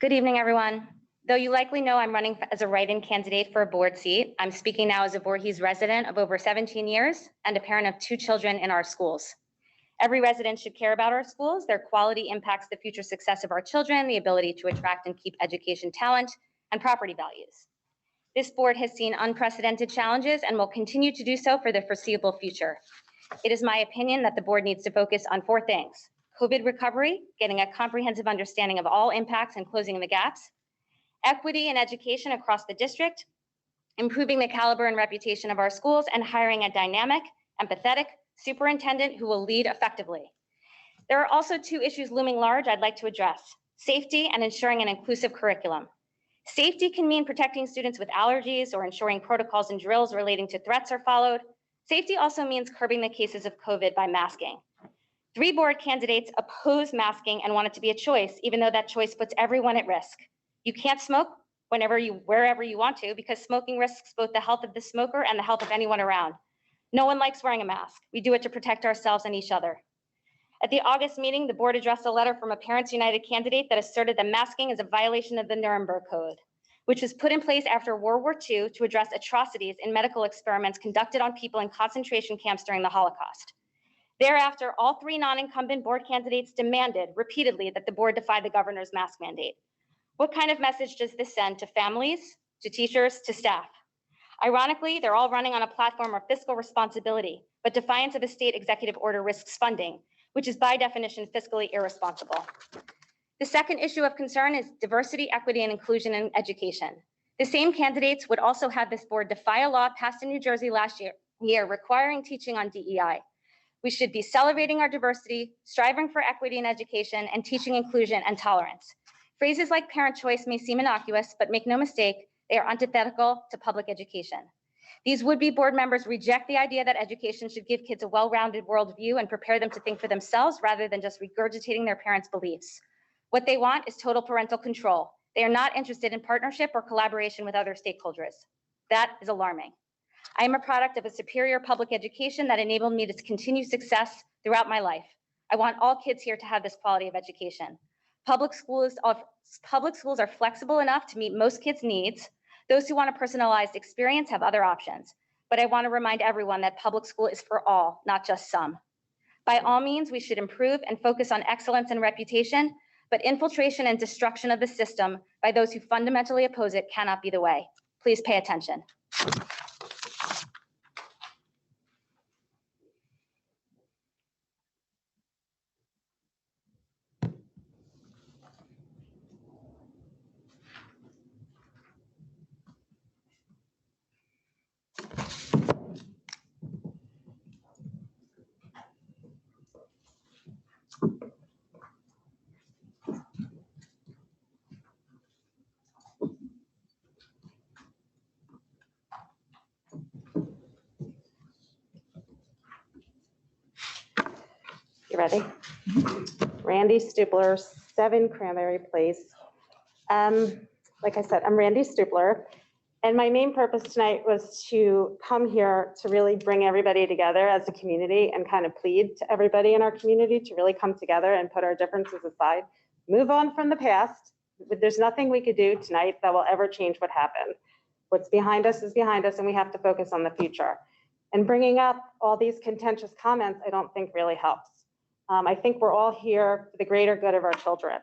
Good evening, everyone. Though you likely know I'm running as a write-in candidate for a board seat, I'm speaking now as a Voorhees resident of over 17 years and a parent of 2 children in our schools. Every resident should care about our schools. Their quality impacts the future success of our children, the ability to attract and keep education talent, and property values. This board has seen unprecedented challenges and will continue to do so for the foreseeable future. It is my opinion that the board needs to focus on 4 things: COVID recovery, getting a comprehensive understanding of all impacts and closing the gaps, equity in education across the district, improving the caliber and reputation of our schools, and hiring a dynamic, empathetic superintendent who will lead effectively. There are also 2 issues looming large I'd like to address: safety and ensuring an inclusive curriculum. Safety can mean protecting students with allergies or ensuring protocols and drills relating to threats are followed. Safety also means curbing the cases of COVID by masking. 3 board candidates oppose masking and want it to be a choice, even though that choice puts everyone at risk. You can't smoke wherever you want to, because smoking risks both the health of the smoker and the health of anyone around. No one likes wearing a mask. We do it to protect ourselves and each other. At the August meeting, the board addressed a letter from a Parents United candidate that asserted that masking is a violation of the Nuremberg Code, which was put in place after World War II to address atrocities in medical experiments conducted on people in concentration camps during the Holocaust. Thereafter, all 3 non-incumbent board candidates demanded repeatedly that the board defy the governor's mask mandate. What kind of message does this send to families, to teachers, to staff? Ironically, they're all running on a platform of fiscal responsibility, but defiance of a state executive order risks funding, which is by definition fiscally irresponsible. The second issue of concern is diversity, equity, and inclusion in education. The same candidates would also have this board defy a law passed in New Jersey last year requiring teaching on DEI. We should be celebrating our diversity, striving for equity in education, and teaching inclusion and tolerance. Phrases like parent choice may seem innocuous, but make no mistake, they are antithetical to public education. These would-be board members reject the idea that education should give kids a well-rounded worldview and prepare them to think for themselves rather than just regurgitating their parents' beliefs. What they want is total parental control. They are not interested in partnership or collaboration with other stakeholders. That is alarming. I am a product of a superior public education that enabled me to continue success throughout my life. I want all kids here to have this quality of education. Public schools are flexible enough to meet most kids' needs. Those who want a personalized experience have other options. But I want to remind everyone that public school is for all, not just some. By all means, we should improve and focus on excellence and reputation, but infiltration and destruction of the system by those who fundamentally oppose it cannot be the way. Please pay attention. You ready? Randy Stupler, 7 Cranberry Place. Like I said, I'm Randy Stupler, and my main purpose tonight was to come here to really bring everybody together as a community and kind of plead to everybody in our community to really come together and put our differences aside, move on from the past. There's nothing we could do tonight that will ever change what happened. What's behind us is behind us, and we have to focus on the future. And bringing up all these contentious comments, I don't think really helps. I think we're all here for the greater good of our children.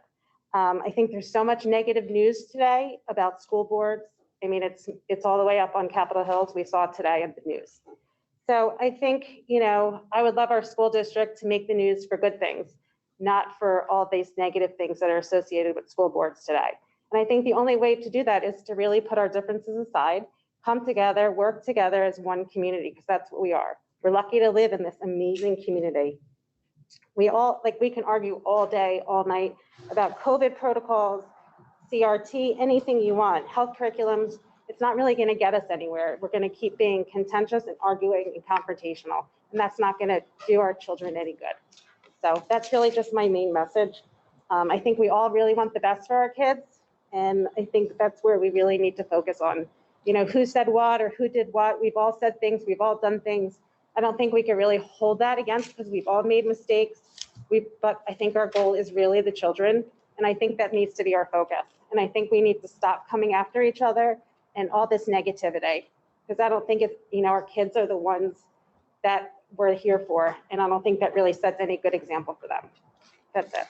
I think there's so much negative news today about school boards. I mean, it's all the way up on Capitol Hill, we saw today in the news. So I think, I would love our school district to make the news for good things, not for all these negative things that are associated with school boards today. And I think the only way to do that is to really put our differences aside, come together, work together as one community, because that's what we are. We're lucky to live in this amazing community. We can argue all day, all night about COVID protocols, CRT, anything you want, health curriculums. It's not really going to get us anywhere. We're going to keep being contentious and arguing and confrontational, and that's not going to do our children any good. So that's really just my main message. I think we all really want the best for our kids, and I think that's where we really need to focus on, who said what or who did what. We've all said things, we've all done things. I don't think we can really hold that against, because we've all made mistakes. But I think our goal is really the children, and I think that needs to be our focus. And I think we need to stop coming after each other and all this negativity, because I don't think our kids are the ones that we're here for, and I don't think that really sets any good example for them. That's it.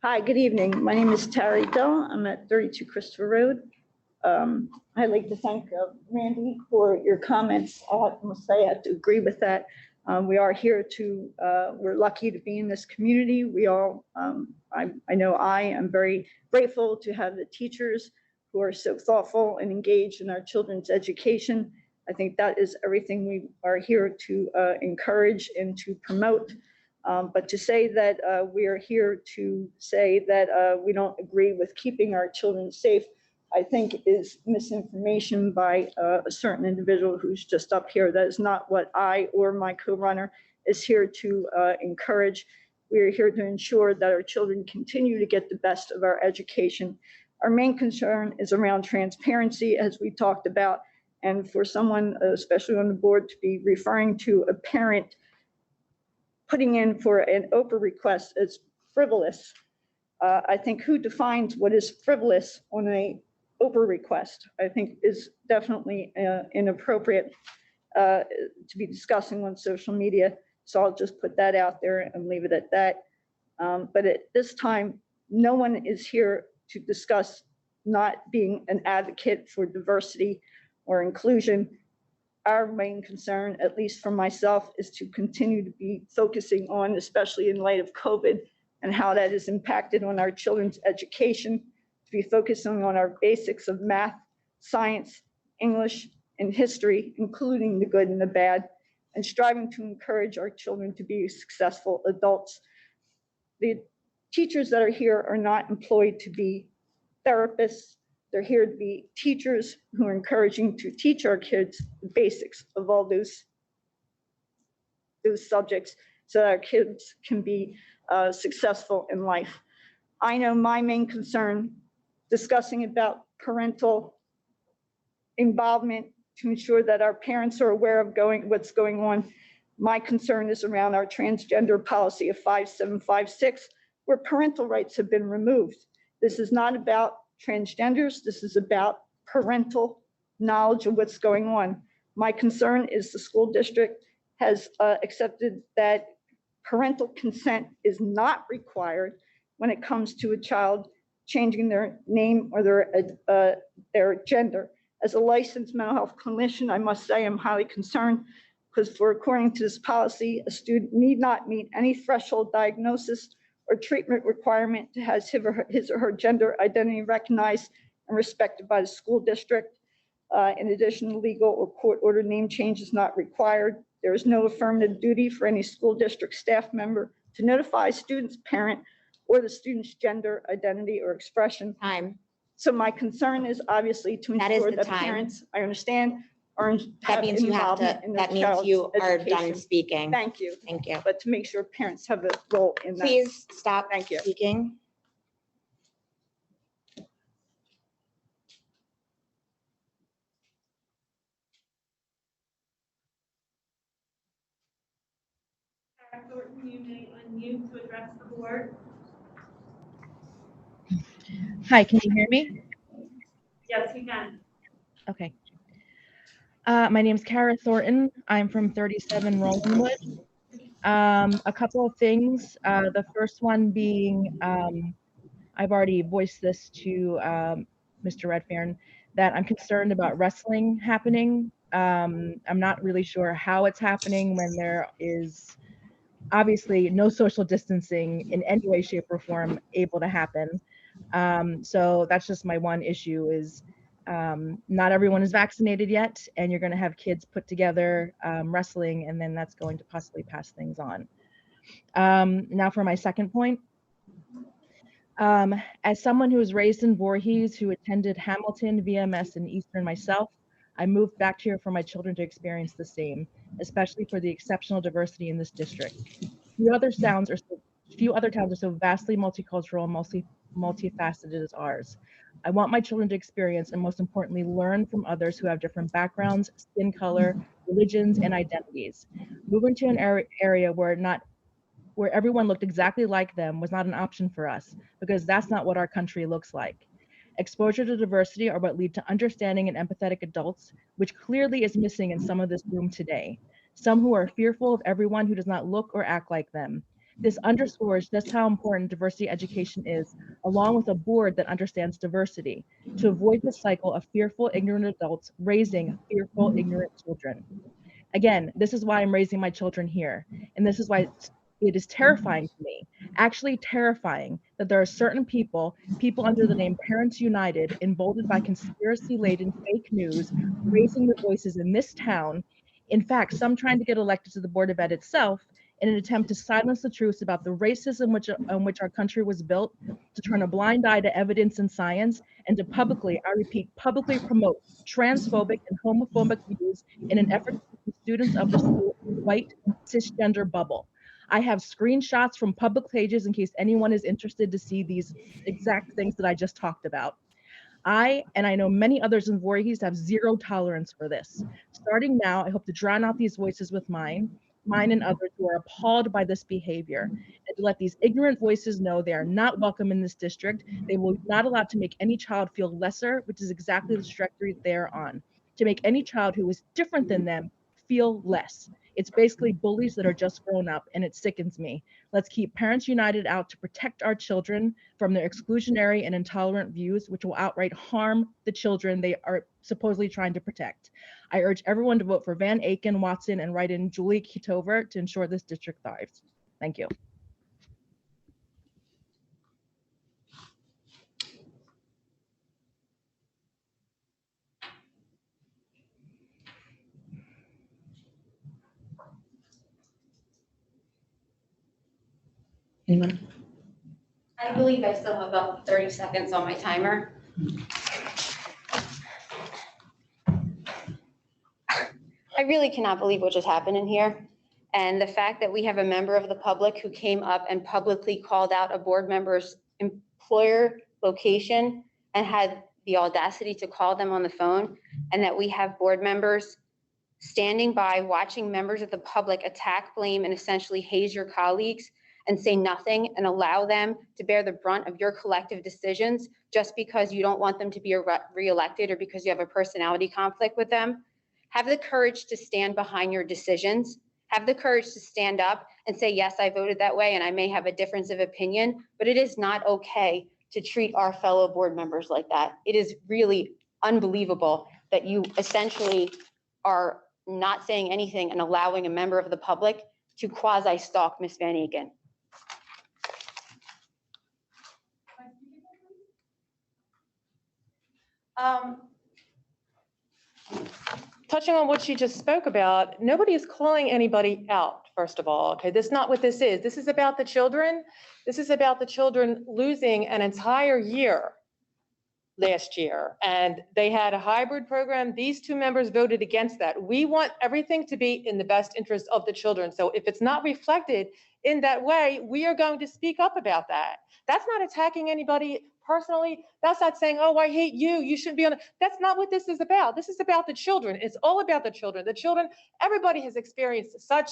Hi, good evening. My name is Terry Dill. I'm at 32 Christopher Road. I'd like to thank Randy for your comments. I must say I have to agree with that. We are here we're lucky to be in this community. We all, I know I am very grateful to have the teachers who are so thoughtful and engaged in our children's education. I think that is everything we are here to encourage and to promote. But to say that we are here to say that we don't agree with keeping our children safe, I think is misinformation by a certain individual who's just up here. That is not what I or my co-runner is here to encourage. We are here to ensure that our children continue to get the best of our education. Our main concern is around transparency, as we talked about, and for someone, especially on the board, to be referring to a parent putting in for an OPA request as frivolous. I think who defines what is frivolous on a OPA request, I think is definitely inappropriate to be discussing on social media. So I'll just put that out there and leave it at that. But at this time, no one is here to discuss not being an advocate for diversity or inclusion. Our main concern, at least for myself, is to continue to be focusing on, especially in light of COVID, and how that has impacted on our children's education, to be focusing on our basics of math, science, English, and history, including the good and the bad, and striving to encourage our children to be successful adults. The teachers that are here are not employed to be therapists. They're here to be teachers who are encouraging to teach our kids the basics of all those subjects so that our kids can be successful in life. I know my main concern discussing about parental involvement to ensure that our parents are aware of what's going on. My concern is around our transgender policy of 5756, where parental rights have been removed. This is not about transgenders. This is about parental knowledge of what's going on. My concern is the school district has accepted that parental consent is not required when it comes to a child changing their name or their gender. As a licensed mental health clinician, I must say I'm highly concerned because according to this policy, a student need not meet any threshold diagnosis or treatment requirement to have his or her gender identity recognized and respected by the school district. In addition, legal or court ordered name change is not required. There is no affirmative duty for any school district staff member to notify a student's parent or the student's gender identity or expression. Time. So my concern is obviously to That is ensure the that time. parents, I understand, are That means you have to, involvement in their that means child's you are done education. speaking. Thank you. Thank you. But to make sure parents have a role in that. Please stop Thank you. speaking. Thornton, you may unmute to address the board. Hi, can you hear me? Yes, you can. Okay. My name's Kara Thornton. I'm from 37 Rollingwood. A couple of things. The first one being, I've already voiced this to Mr. Redfern, that I'm concerned about wrestling happening. I'm not really sure how it's happening when there is obviously no social distancing in any way, shape, or form able to happen. So that's just my one issue is not everyone is vaccinated yet, and you're going to have kids put together wrestling, and then that's going to possibly pass things on. Now for my second point. As someone who was raised in Voorhees, who attended Hamilton, VMS, and Eastern myself, I moved back here for my children to experience the same, especially for the exceptional diversity in this district. Few other towns are so vastly multicultural and multifaceted as ours. I want my children to experience and most importantly, learn from others who have different backgrounds, skin color, religions, and identities. Moving to an area where everyone looked exactly like them was not an option for us because that's not what our country looks like. Exposure to diversity are what lead to understanding and empathetic adults, which clearly is missing in some of this room today. Some who are fearful of everyone who does not look or act like them. This underscores just how important diversity education is, along with a board that understands diversity, to avoid the cycle of fearful, ignorant adults raising fearful, ignorant children. Again, this is why I'm raising my children here, and this is why it is terrifying to me, actually terrifying, that there are certain people under the name Parents United, emboldened by conspiracy-laden fake news, raising their voices in this town. In fact, some trying to get elected to the Board of Ed itself, in an attempt to silence the truths about the racism on which our country was built, to turn a blind eye to evidence and science, and to publicly, I repeat, publicly promote transphobic and homophobic views in an effort to keep the students of the school in a white cisgender bubble. I have screenshots from public pages in case anyone is interested to see these exact things that I just talked about. I, and I know many others in Voorhees, have zero tolerance for this. Starting now, I hope to drown out these voices with mine and others who are appalled by this behavior, and to let these ignorant voices know they are not welcome in this district. They will not allow to make any child feel lesser, which is exactly the trajectory they're on. To make any child who is different than them feel less. It's basically bullies that are just grown up, and it sickens me. Let's keep Parents United out to protect our children from their exclusionary and intolerant views, which will outright harm the children they are supposedly trying to protect. I urge everyone to vote for Van Aken, Watson, and write in Julie Kitover to ensure this district thrives. Thank you. Anyone? I believe I still have about 30 seconds on my timer. I really cannot believe what just happened in here. And the fact that we have a member of the public who came up and publicly called out a board member's employer location and had the audacity to call them on the phone, and that we have board members standing by watching members of the public attack, blame, and essentially haze your colleagues and say nothing and allow them to bear the brunt of your collective decisions just because you don't want them to be reelected or because you have a personality conflict with them. Have the courage to stand behind your decisions. Have the courage to stand up and say, yes, I voted that way and I may have a difference of opinion, but it is not okay to treat our fellow board members like that. It is really unbelievable that you essentially are not saying anything and allowing a member of the public to quasi-stalk Ms. Van Aken. Touching on what she just spoke about, nobody is calling anybody out, first of all. Okay, that's not what this is. This is about the children. This is about the children losing an entire year last year, and they had a hybrid program. These two members voted against that. We want everything to be in the best interest of the children. So if it's not reflected in that way, we are going to speak up about that. That's not attacking anybody personally. That's not saying, oh, I hate you, you shouldn't be on. That's not what this is about. This is about the children. It's all about the children. The children, everybody has experienced such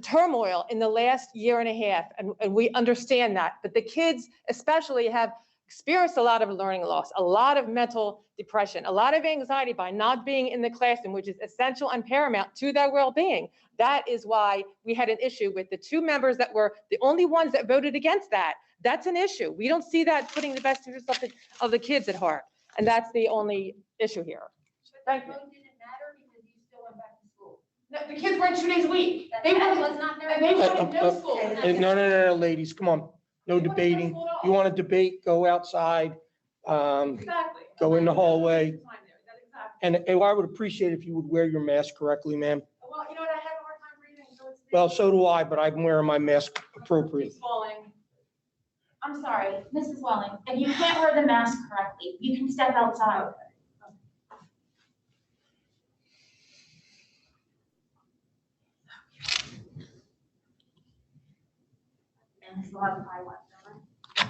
turmoil in the last year and a half, and we understand that. But the kids especially have experienced a lot of learning loss, a lot of mental depression, a lot of anxiety by not being in the classroom, which is essential and paramount to their well-being. That is why we had an issue with the two members that were the only ones that voted against that. That's an issue. We don't see that putting the best interest of the kids at heart. And that's the only issue here. Thank you. No, the kids went 2 days a week. They wanted no school. No, ladies, come on. No debating. You want to debate, go outside, Exactly. go in the hallway. And I would appreciate if you would wear your mask correctly, ma'am. Well, you know what, I have a hard time breathing, so it's. Well, so do I, but I'm wearing my mask appropriately. Falling. I'm sorry, Mrs. Welling, if you can't wear the mask correctly, you can step outside. And I still have 5 left, don't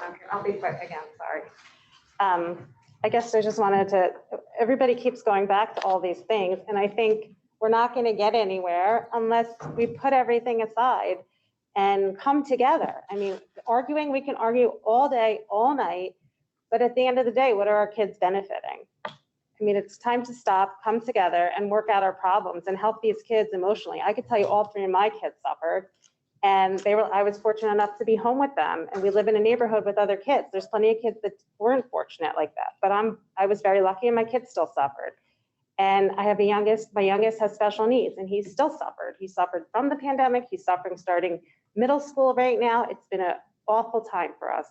I? I'll be quick again, sorry. I guess I just wanted to, everybody keeps going back to all these things, and I think we're not going to get anywhere unless we put everything aside and come together. I mean, arguing, we can argue all day, all night, but at the end of the day, what are our kids benefiting? I mean, it's time to stop, come together and work out our problems and help these kids emotionally. I could tell you all 3 of my kids suffered, and I was fortunate enough to be home with them, and we live in a neighborhood with other kids. There's plenty of kids that weren't fortunate like that, but I was very lucky and my kids still suffered. And I have my youngest has special needs, and he's still suffered. He suffered from the pandemic. He's suffering starting middle school right now. It's been an awful time for us.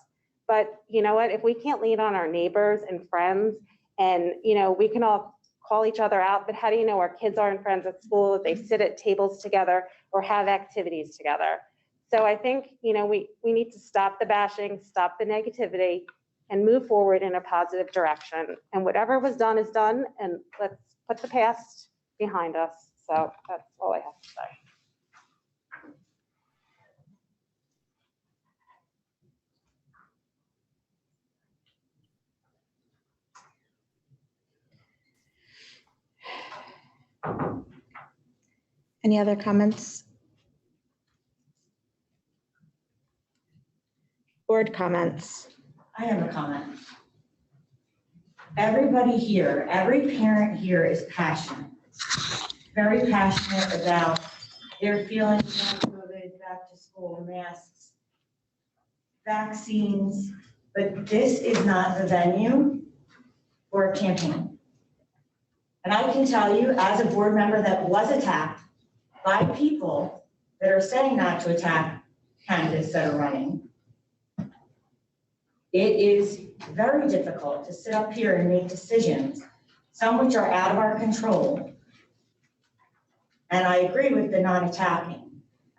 But you know what? If we can't lean on our neighbors and friends, and you know, we can all call each other out, but how do you know our kids aren't friends at school, if they sit at tables together or have activities together? So I think, you know, we need to stop the bashing, stop the negativity, and move forward in a positive direction. And whatever was done is done, and let's put the past behind us. So that's all I have to say. Any other comments? Board comments? I have a comment. Everybody here, every parent here is passionate, very passionate about their feelings about COVID, back to school, masks, vaccines, but this is not the venue for a campaign. And I can tell you, as a board member that was attacked by people that are saying not to attack candidates that are running, it is very difficult to sit up here and make decisions, some which are out of our control. And I agree with the non-attacking.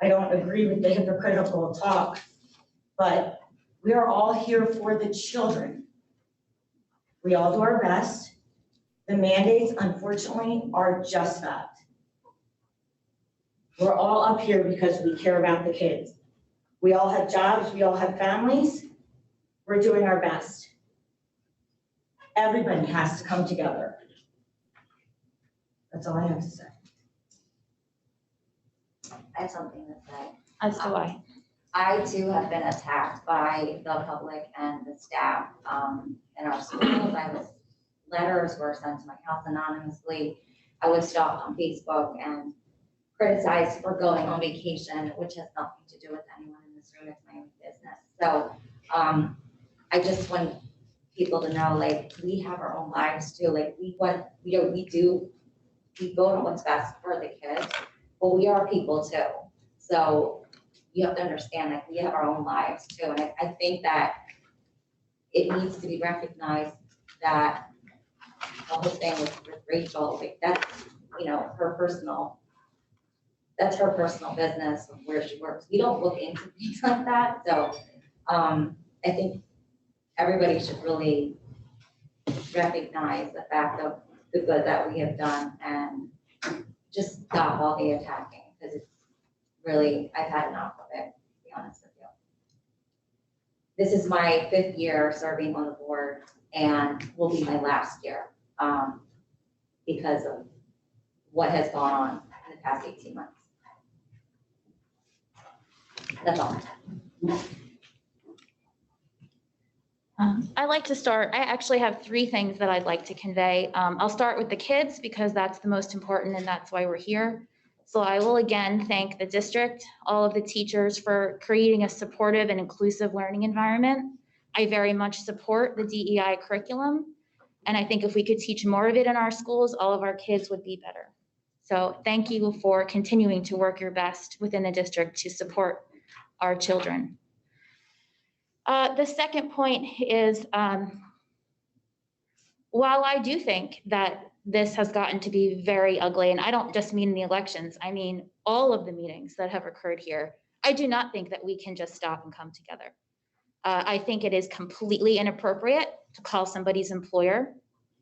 I don't agree with the hypocritical talk, but we are all here for the children. We all do our best. The mandates, unfortunately, are just that. We're all up here because we care about the kids. We all have jobs, we all have families. We're doing our best. Everybody has to come together. That's all I have to say. I have something to say. As do I. I too have been attacked by the public and the staff in our schools. Letters were sent to my house anonymously. I was stalked on Facebook and criticized for going on vacation, which has nothing to do with anyone in this room. It's my own business. So I just want people to know, like, we have our own lives too. Like, we go to what's best for the kids, but we are people too. So you have to understand that we have our own lives too. And I think that it needs to be recognized that the whole thing with Rachel, like, that's, you know, that's her personal business of where she works. We don't look into things like that. So I think everybody should really recognize the fact of the good that we have done and just stop all the attacking, because it's really, I've had enough of it, to be honest with you. This is my 5th year serving on the board and will be my last year because of what has gone on in the past 18 months. That's all. I'd like to start. I actually have 3 things that I'd like to convey. I'll start with the kids because that's the most important and that's why we're here. So I will again thank the district, all of the teachers for creating a supportive and inclusive learning environment. I very much support the DEI curriculum. And I think if we could teach more of it in our schools, all of our kids would be better. So thank you for continuing to work your best within the district to support our children. The second point is, while I do think that this has gotten to be very ugly, and I don't just mean the elections, I mean all of the meetings that have occurred here, I do not think that we can just stop and come together. I think it is completely inappropriate to call somebody's employer.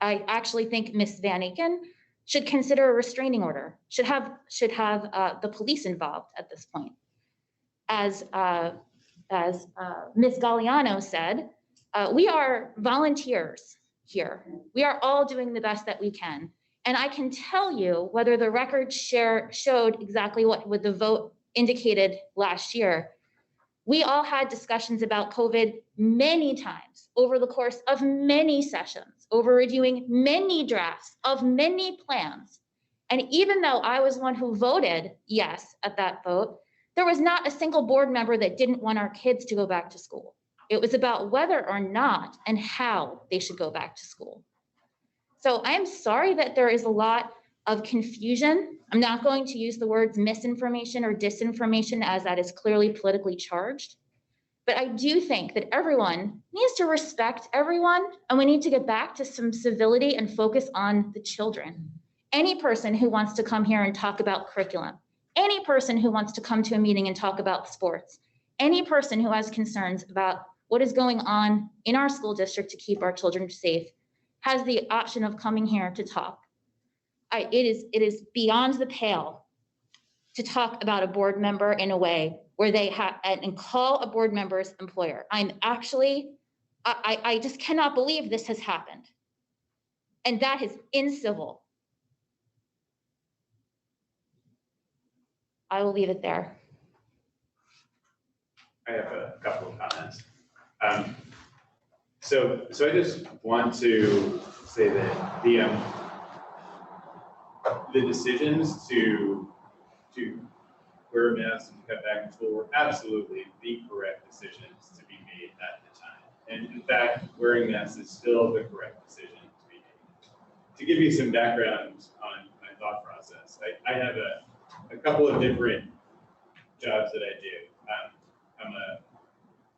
I actually think Ms. Van Aken should consider a restraining order, should have the police involved at this point. As Ms. Galliano said, we are volunteers here. We are all doing the best that we can. And I can tell you whether the record showed exactly what the vote indicated last year. We all had discussions about COVID many times over the course of many sessions, over reviewing many drafts of many plans. And even though I was one who voted yes at that vote, there was not a single board member that didn't want our kids to go back to school. It was about whether or not and how they should go back to school. So I am sorry that there is a lot of confusion. I'm not going to use the words misinformation or disinformation, as that is clearly politically charged. But I do think that everyone needs to respect everyone, and we need to get back to some civility and focus on the children. Any person who wants to come here and talk about curriculum, any person who wants to come to a meeting and talk about sports, any person who has concerns about what is going on in our school district to keep our children safe has the option of coming here to talk. It is beyond the pale to talk about a board member in a way where they have and call a board member's employer. I just cannot believe this has happened. And that is incivil. I will leave it there. I have a couple of comments. So I just want to say that the decisions to wear a mask and to cut back in school were absolutely the correct decisions to be made at the time. And in fact, wearing masks is still the correct decision to be made. To give you some background on my thought process, I have a couple of different jobs that I do.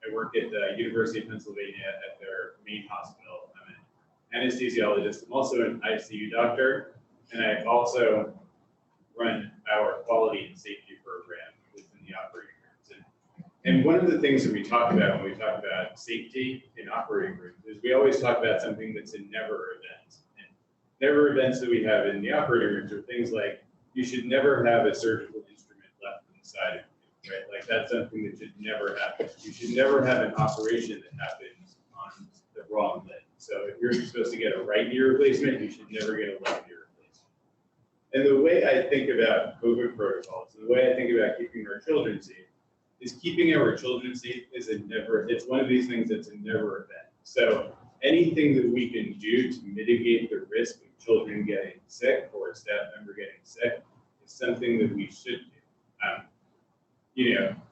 I work at the University of Pennsylvania at their main hospital. I'm an anesthesiologist. I'm also an ICU doctor, and I also run our quality and safety program within the operating rooms. And one of the things that we talk about when we talk about safety in operating rooms is we always talk about something that's a never event. And never events that we have in the operating rooms are things like you should never have a surgical instrument left inside of you, right? Like that's something that should never happen. You should never have an operation that happens on the wrong leg. So if you're supposed to get a right knee replacement, you should never get a left knee replacement. And the way I think about COVID protocols, and the way I think about keeping our children safe, is keeping our children safe is it's one of these things that's a never event. So anything that we can do to mitigate the risk of children getting sick or a staff member getting sick is something that we should do.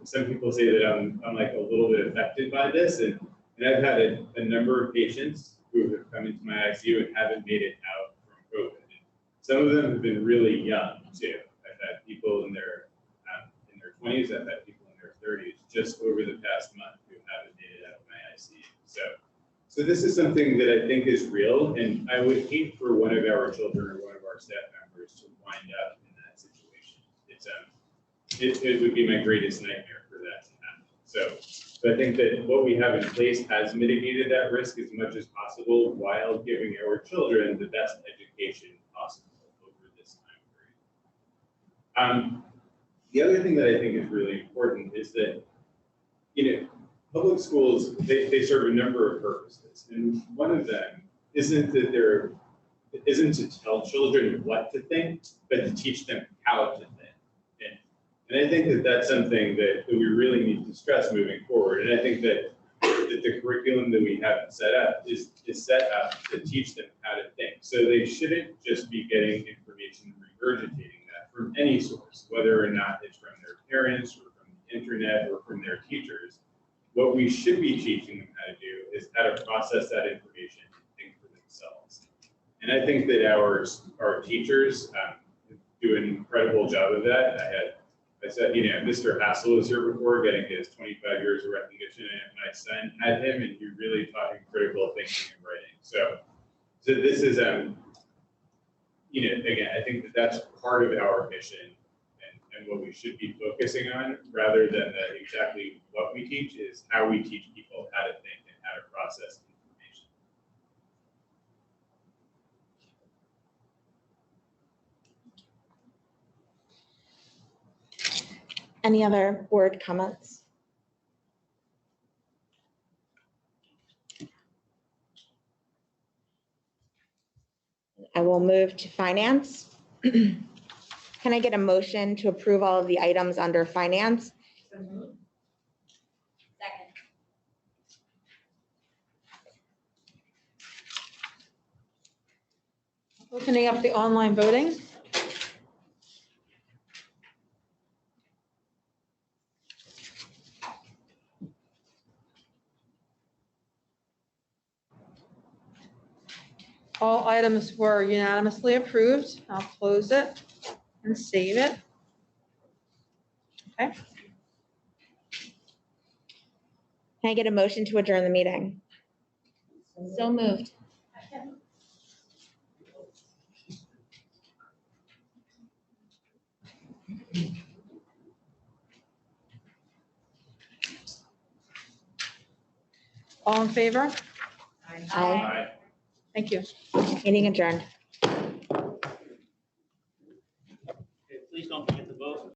Some people say that I'm like a little bit affected by this, and I've had a number of patients who have come into my ICU and haven't made it out from COVID. Some of them have been really young too. I've had people in their 20s. I've had people in their 30s just over the past month who haven't made it out of my ICU. So this is something that I think is real, and I would hate for one of our children or one of our staff members to wind up in that situation. It would be my greatest nightmare for that to happen. So I think that what we have in place has mitigated that risk as much as possible while giving our children the best education possible over this time period. The other thing that I think is really important is that, public schools, they serve a number of purposes. And one of them isn't to tell children what to think, but to teach them how to think. And I think that that's something that we really need to stress moving forward. And I think that the curriculum that we have set up is set up to teach them how to think. So they shouldn't just be getting information and regurgitating that from any source, whether or not it's from their parents or from the internet or from their teachers. What we should be teaching them how to do is how to process that information and think for themselves. And I think that our teachers do an incredible job of that. I said, Mr. Hassell was here before getting his 25 years of recognition, and my son had him, and he really taught him critical thinking and writing. So this is, again, I think that that's part of our mission and what we should be focusing on, rather than exactly what we teach, is how we teach people how to think and how to process information. Any other board comments? I will move to finance. Can I get a motion to approve all of the items under finance? Second. Opening up the online voting. All items were unanimously approved. I'll close it and save it. Okay. Can I get a motion to adjourn the meeting? So moved. All in favor? Aye. Thank you. Meeting adjourned. Please don't forget to vote.